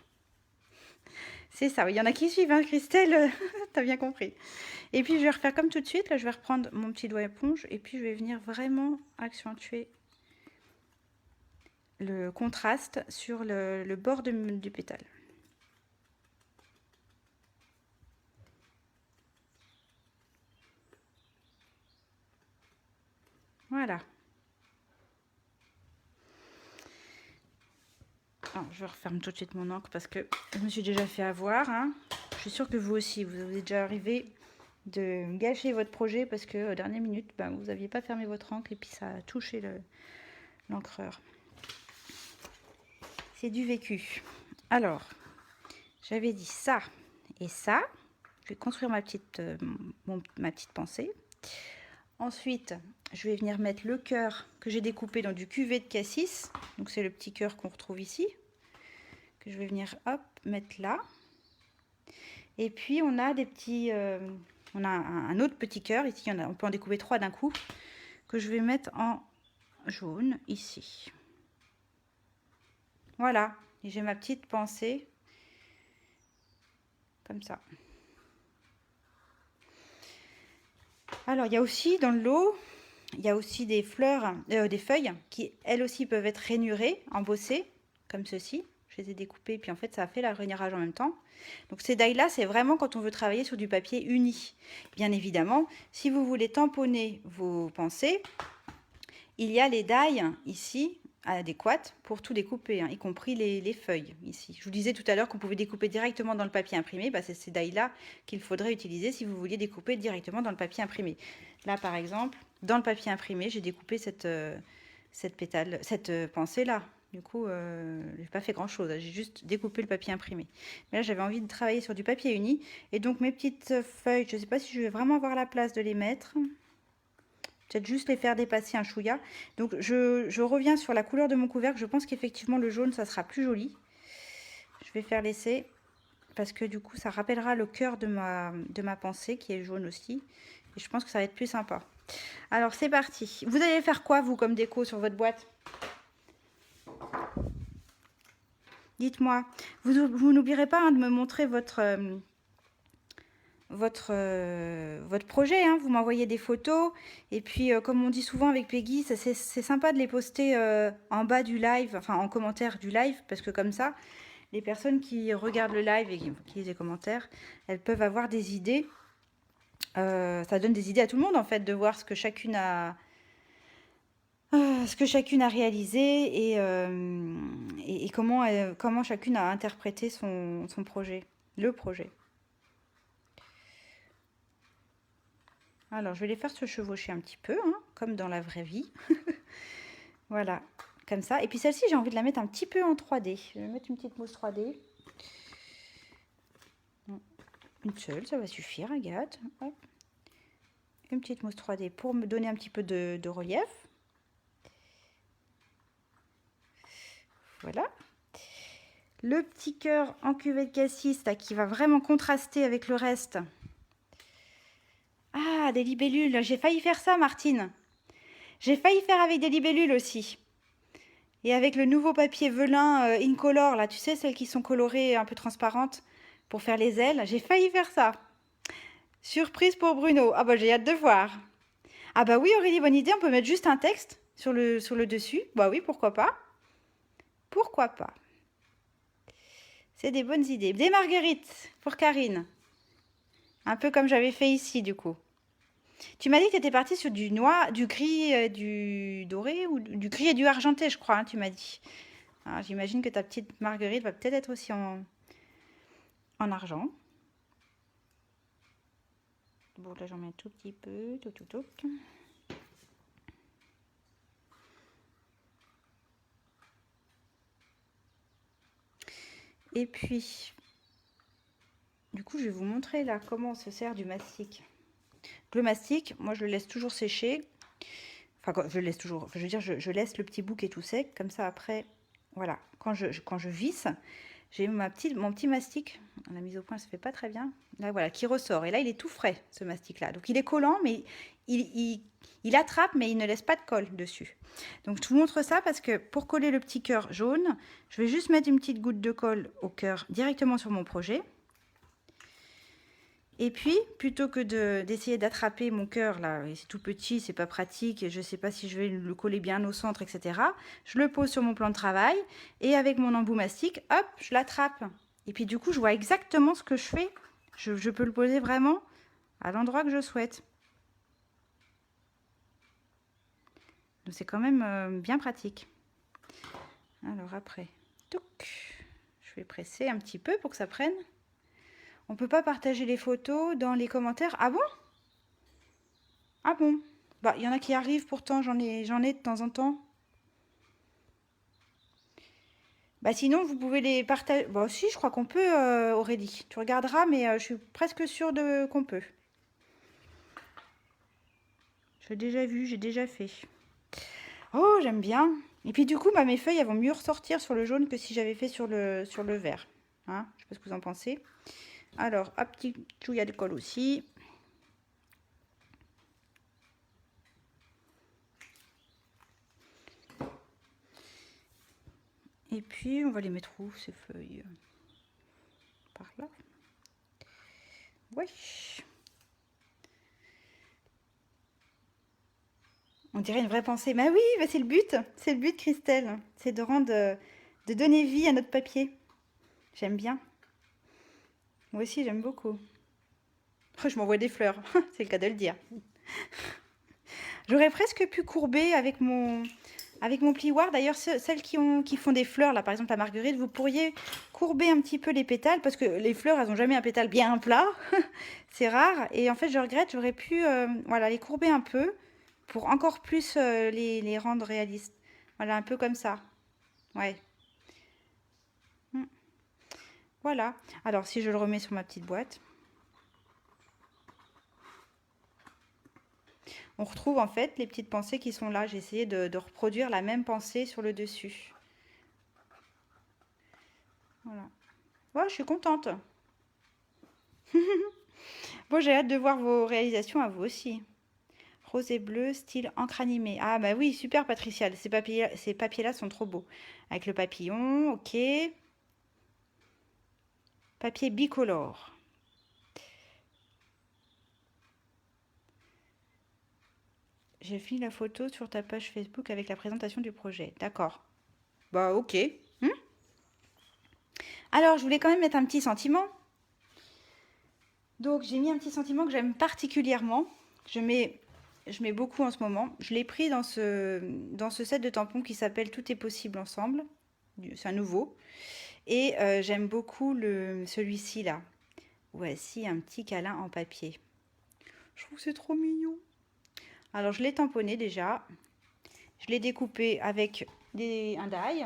C'est ça, il y en a qui suivent, hein, Christelle, t'as bien compris. Et puis je vais refaire comme tout de suite, là je vais reprendre mon petit doigt éponge et puis je vais venir vraiment accentuer le contraste sur le bord du pétale. Voilà. Alors, je referme tout de suite mon encre parce que je me suis déjà fait avoir, hein. Je suis sûre que vous aussi, vous êtes déjà arrivé de gâcher votre projet parce que dernière minute, ben, vous n'aviez pas fermé votre encre et puis ça a touché l'encreur. C'est du vécu. Alors, j'avais dit ça et ça. Je vais construire ma petite pensée. Ensuite, je vais venir mettre le cœur que j'ai découpé dans du cuvet de cassis. Donc c'est le petit cœur qu'on retrouve ici. Que je vais venir hop mettre là. Et puis on a des petits... on a un autre petit cœur. Ici, on peut en découper 3 d'un coup. Que je vais mettre en jaune ici. Voilà. Et j'ai ma petite pensée. Comme ça. Alors, il y a aussi dans le lot, il y a aussi des fleurs, des feuilles qui, elles aussi, peuvent être rainurées, embossées, comme ceci. Je les ai découpées, puis en fait, ça a fait la rainurage en même temps. Donc, ces die-là, c'est vraiment quand on veut travailler sur du papier uni. Bien évidemment, si vous voulez tamponner vos pensées, il y a les die ici, adéquates pour tout découper, hein, y compris les feuilles ici. Je vous disais tout à l'heure qu'on pouvait découper directement dans le papier imprimé. Bah, c'est ces die-là qu'il faudrait utiliser si vous vouliez découper directement dans le papier imprimé. Là, par exemple, dans le papier imprimé, j'ai découpé cette pensée-là. Du coup, j'ai pas fait grand-chose. J'ai juste découpé le papier imprimé. Mais là, j'avais envie de travailler sur du papier uni. Et donc, mes petites feuilles, je ne sais pas si je vais vraiment avoir la place de les mettre. Peut-être juste les faire dépasser un chouïa. Donc je reviens sur la couleur de mon couvercle. Je pense qu'effectivement le jaune, ça sera plus joli. Je vais faire laisser parce que du coup, ça rappellera le cœur de ma pensée, qui est jaune aussi. Et je pense que ça va être plus sympa. Alors, c'est parti. Vous allez faire quoi, vous, comme déco sur votre boîte? Dites-moi. Vous n'oublierez pas hein, de me montrer votre projet, hein. Vous m'envoyez des photos. Et puis, comme on dit souvent avec Peggy, c'est sympa de les poster en bas du live, enfin en commentaire du live, parce que comme ça, les personnes qui regardent le live et qui lisent les commentaires, elles peuvent avoir des idées. Ça donne des idées à tout le monde, en fait, de voir ce que chacune a réalisé et comment chacune a interprété son projet, le projet. Alors, je vais les faire se chevaucher un petit peu, hein, comme dans la vraie vie. Voilà, comme ça. Et puis celle-ci, j'ai envie de la mettre un petit peu en 3D. Je vais mettre une petite mousse 3D. Une seule, ça va suffire, Agathe. Hop. Une petite mousse 3D pour me donner un petit peu de relief. Voilà. Le petit cœur en cuvette cassis là, qui va vraiment contraster avec le reste. Ah, des libellules. J'ai failli faire ça, Martine. J'ai failli faire avec des libellules aussi. Et avec le nouveau papier velin Incolor, là, tu sais, celles qui sont colorées un peu transparentes pour faire les ailes. J'ai failli faire ça. Surprise pour Bruno. Ah bah j'ai hâte de voir. Ah bah oui, Aurélie, bonne idée. On peut mettre juste un texte sur le dessus. Bah oui, pourquoi pas. Pourquoi pas. C'est des bonnes idées. Des marguerites pour Karine. Un peu comme j'avais fait ici, du coup. Tu m'as dit que tu étais partie sur du noir, du gris, du doré ou du gris et du argenté, je crois, hein, tu m'as dit. J'imagine que ta petite marguerite va peut-être être aussi en argent. Bon, là, j'en mets un tout petit peu. Tout. Et puis, du coup, je vais vous montrer là comment on se sert du mastic. Le mastic, moi, je le laisse toujours sécher. Enfin, je le laisse toujours. Je veux dire, je laisse le petit bout qui est tout sec. Comme ça, après, voilà. Quand je visse, j'ai mon petit mastic. La mise au point, ça ne fait pas très bien. Là, voilà, qui ressort. Et là, il est tout frais, ce mastic-là. Donc, il est collant, mais il attrape, mais il ne laisse pas de colle dessus. Donc, je vous montre ça parce que pour coller le petit cœur jaune, je vais juste mettre une petite goutte de colle au cœur directement sur mon projet. Et puis, plutôt que d'essayer d'attraper mon cœur, là, c'est tout petit, c'est pas pratique, je ne sais pas si je vais le coller bien au centre, etc. Je le pose sur mon plan de travail et avec mon embout mastic, hop, je l'attrape. Et puis du coup, je vois exactement ce que je fais. Je peux le poser vraiment à l'endroit que je souhaite. Donc c'est quand même bien pratique. Alors après, touc, je vais presser un petit peu pour que ça prenne. On ne peut pas partager les photos dans les commentaires. Ah bon? Ah bon? Bah, il y en a qui arrivent pourtant, j'en ai de temps en temps. Bah sinon, vous pouvez les partager. Bah si, je crois qu'on peut, Aurélie. Tu regarderas, mais je suis presque sûre qu'on peut. J'ai déjà vu, j'ai déjà fait. Oh, j'aime bien. Et puis du coup, bah, mes feuilles, elles vont mieux ressortir sur le jaune que si j'avais fait sur le vert. Hein, je sais pas ce que vous en pensez. Alors, un petit chouïa de colle aussi. Et puis, on va les mettre où, ces feuilles? Par là. Ouais. On dirait une vraie pensée. Mais oui, bah c'est le but. C'est le but, Christelle. C'est de rendre, de donner vie à notre papier. J'aime bien. Moi aussi, j'aime beaucoup. Oh, je m'envoie des fleurs. C'est le cas de le dire. J'aurais presque pu courber avec mon plioir. D'ailleurs, celles qui font des fleurs, là, par exemple la marguerite, vous pourriez courber un petit peu les pétales parce que les fleurs, elles n'ont jamais un pétale bien plat. C'est rare. Et en fait, je regrette, j'aurais pu voilà, les courber un peu pour encore plus les rendre réalistes. Voilà, un peu comme ça. Ouais. Voilà. Alors, si je le remets sur ma petite boîte. On retrouve en fait les petites pensées qui sont là. J'ai essayé de reproduire la même pensée sur le dessus. Voilà. Ouais, je suis contente. Bon, j'ai hâte de voir vos réalisations à vous aussi. Rose et bleu, style encre animée. Ah bah oui, super Patricia, ces papiers-là sont trop beaux. Avec le papillon, ok. Papier bicolore. J'ai fini la photo sur ta page Facebook avec la présentation du projet. D'accord. Bah ok. Alors, je voulais quand même mettre un petit sentiment. Donc, j'ai mis un petit sentiment que j'aime particulièrement. Je mets beaucoup en ce moment. Je l'ai pris dans ce set de tampons qui s'appelle Tout est possible ensemble. C'est un nouveau. Et j'aime beaucoup celui-ci là. Voici un petit câlin en papier. Je trouve que c'est trop mignon. Alors, je l'ai tamponné déjà. Je l'ai découpé avec un die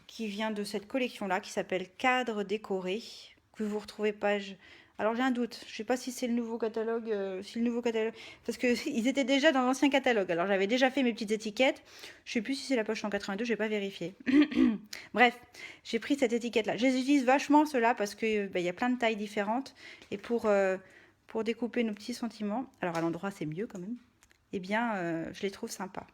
qui vient de cette collection-là, qui s'appelle Cadre décoré, que vous retrouvez page... Alors j'ai un doute, je ne sais pas si c'est le nouveau catalogue, parce qu'ils étaient déjà dans l'ancien catalogue. Alors j'avais déjà fait mes petites étiquettes, je ne sais plus si c'est la page 182, je n'ai pas vérifié. Bref, j'ai pris cette étiquette-là. Je les utilise vachement ceux-là parce qu'il y a plein de tailles différentes. Et pour découper nos petits sentiments, alors à l'endroit c'est mieux quand même, eh bien je les trouve sympas.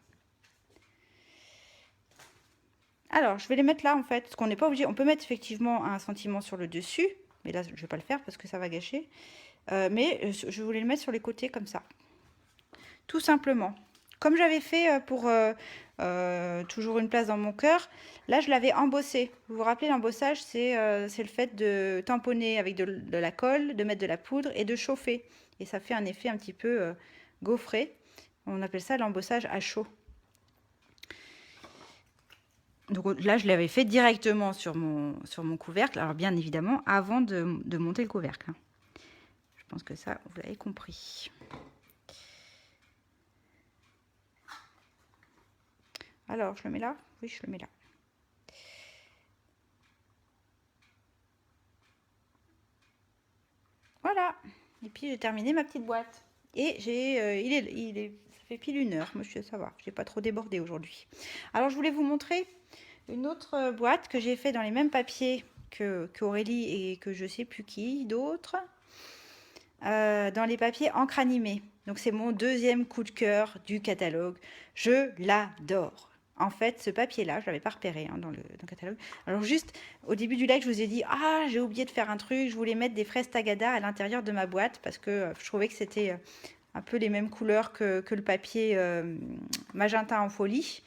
Alors, je vais les mettre là en fait, parce qu'on n'est pas obligé. On peut mettre effectivement un sentiment sur le dessus, mais là, je ne vais pas le faire parce que ça va gâcher. Mais je voulais le mettre sur les côtés comme ça. Tout simplement. Comme j'avais fait pour toujours une place dans mon cœur, là, je l'avais embossé. Vous vous rappelez, l'embossage, c'est le fait de tamponner avec de la colle, de mettre de la poudre et de chauffer. Et ça fait un effet un petit peu gaufré. On appelle ça l'embossage à chaud. Donc là, je l'avais fait directement sur mon couvercle. Alors bien évidemment, avant de monter le couvercle. Je pense que ça, vous l'avez compris. Alors, je le mets là? Oui, je le mets là. Voilà. Et puis, j'ai terminé ma petite boîte. Et ça fait pile 1 heure. Moi, ça va. Je n'ai pas trop débordé aujourd'hui. Alors, je voulais vous montrer une autre boîte que j'ai fait dans les mêmes papiers qu'Aurélie et que je sais plus qui d'autre. Dans les papiers encre animée. Donc c'est mon deuxième coup de cœur du catalogue. Je l'adore. En fait, ce papier-là, je ne l'avais pas repéré dans le catalogue. Alors juste, au début du live, je vous ai dit « Ah, j'ai oublié de faire un truc, je voulais mettre des fraises Tagada à l'intérieur de ma boîte parce que je trouvais que c'était un peu les mêmes couleurs que le papier magenta en folie.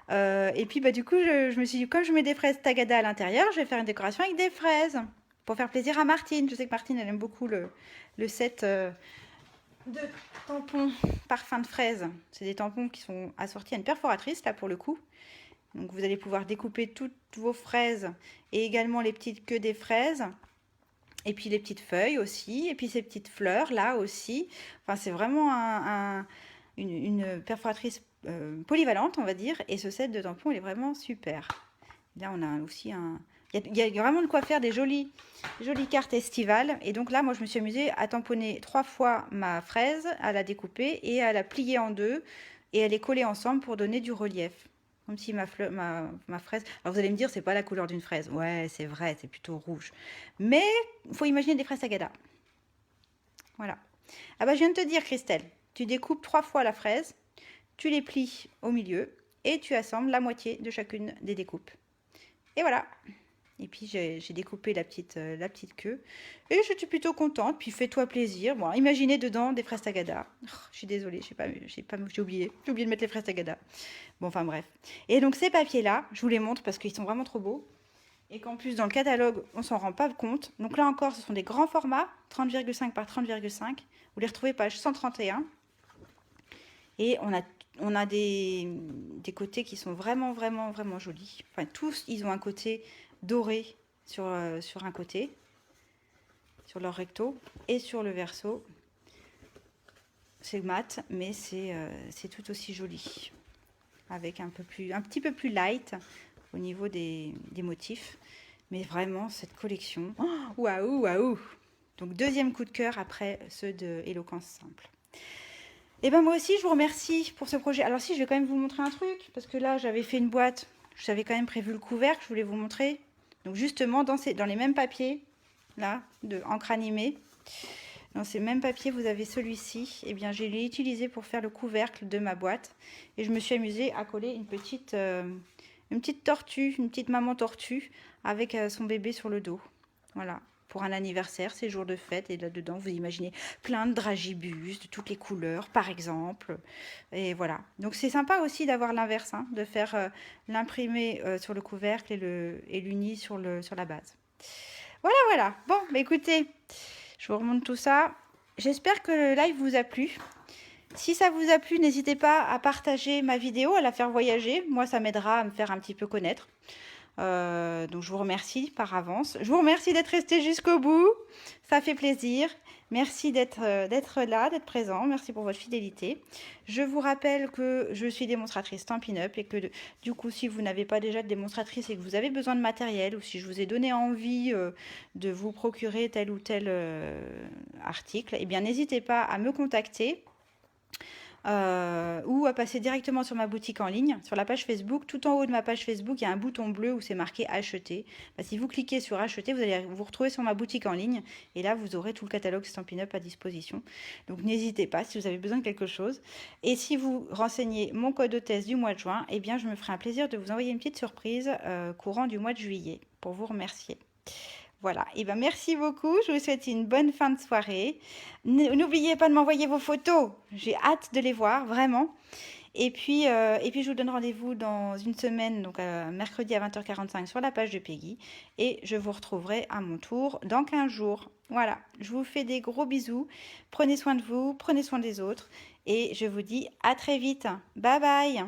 Et puis du coup, je me suis dit, comme je mets des fraises Tagada à l'intérieur, je vais faire une décoration avec des fraises pour faire plaisir à Martine. Je sais que Martine, elle aime beaucoup le set de tampons parfum de fraise. C'est des tampons qui sont assortis à une perforatrice, là pour le coup. Donc vous allez pouvoir découper toutes vos fraises et également les petites queues des fraises. Et puis les petites feuilles aussi. Et puis ces petites fleurs là aussi. Enfin, c'est vraiment une perforatrice polyvalente, on va dire. Et ce set de tampons, il est vraiment super. Là, on a aussi il y a vraiment de quoi faire des jolies cartes estivales. Et donc là, moi, je me suis amusée à tamponner 3 fois ma fraise, à la découper et à la plier en 2 et à les coller ensemble pour donner du relief. Comme si ma fraise... Alors vous allez me dire, c'est pas la couleur d'une fraise. Ouais, c'est vrai, c'est plutôt rouge. Mais il faut imaginer des fraises Tagada. Voilà. Ah bah, je viens de te dire, Christelle, tu découpes 3 fois la fraise, tu les plies au milieu et tu assembles la moitié de chacune des découpes. Et voilà. Et puis j'ai découpé la petite queue. Et je suis plutôt contente. Puis fais-toi plaisir. Bon, imaginez dedans des fraises Tagada. Oh, je suis désolée, j'ai oublié. J'ai oublié de mettre les fraises Tagada. Bon, enfin bref. Et donc ces papiers-là, je vous les montre parce qu'ils sont vraiment trop beaux. Et qu'en plus, dans le catalogue, on s'en rend pas compte. Donc là encore, ce sont des grands formats, 30,5 par 30,5. Vous les retrouvez page 131. Et on a des côtés qui sont vraiment, vraiment, vraiment jolis. Enfin, tous, ils ont un côté doré sur un côté, sur leur recto, et sur le verso. C'est mat, mais c'est tout aussi joli. Avec un petit peu plus light au niveau des motifs. Mais vraiment, cette collection, waouh, waouh! Donc, deuxième coup de cœur après ceux de Éloquence Simple. Et ben moi aussi, je vous remercie pour ce projet. Alors si, je vais quand même vous montrer un truc, parce que là, j'avais fait une boîte, j'avais quand même prévu le couvercle, je voulais vous montrer. Donc justement, dans les mêmes papiers, là, de encre animée, dans ces mêmes papiers, vous avez celui-ci. Eh bien, je l'ai utilisé pour faire le couvercle de ma boîte. Et je me suis amusée à coller une petite tortue, une petite maman tortue avec son bébé sur le dos. Voilà, pour un anniversaire, c'est jour de fête. Et là-dedans, vous imaginez plein de dragibus de toutes les couleurs, par exemple. Et voilà. Donc, c'est sympa aussi d'avoir l'inverse, hein, de faire l'imprimer sur le couvercle et l'uni sur la base. Voilà, voilà. Bon, bah écoutez, je vous remonte tout ça. J'espère que le live vous a plu. Si ça vous a plu, n'hésitez pas à partager ma vidéo, à la faire voyager. Moi, ça m'aidera à me faire un petit peu connaître. Donc, je vous remercie par avance. Je vous remercie d'être resté jusqu'au bout. Ça fait plaisir. Merci d'être là, d'être présent. Merci pour votre fidélité. Je vous rappelle que je suis démonstratrice Stampin' Up et que du coup, si vous n'avez pas déjà de démonstratrice et que vous avez besoin de matériel ou si je vous ai donné envie de vous procurer tel ou tel article, eh bien, n'hésitez pas à me contacter. Ou à passer directement sur ma boutique en ligne, sur la page Facebook. Tout en haut de ma page Facebook, il y a un bouton bleu où c'est marqué acheter. Bah, si vous cliquez sur acheter, vous allez vous retrouver sur ma boutique en ligne et là vous aurez tout le catalogue Stampin' Up à disposition. Donc n'hésitez pas si vous avez besoin de quelque chose. Et si vous renseignez mon code hôtesse du mois de juin, eh bien je me ferai un plaisir de vous envoyer une petite surprise courant du mois de juillet pour vous remercier. Voilà, et ben merci beaucoup, je vous souhaite une bonne fin de soirée. N'oubliez pas de m'envoyer vos photos, j'ai hâte de les voir, vraiment. Et puis je vous donne rendez-vous dans une semaine, donc mercredi à 20h45 sur la page de Peggy. Et je vous retrouverai à mon tour dans 15 jours. Voilà, je vous fais des gros bisous, prenez soin de vous, prenez soin des autres. Et je vous dis à très vite, bye bye.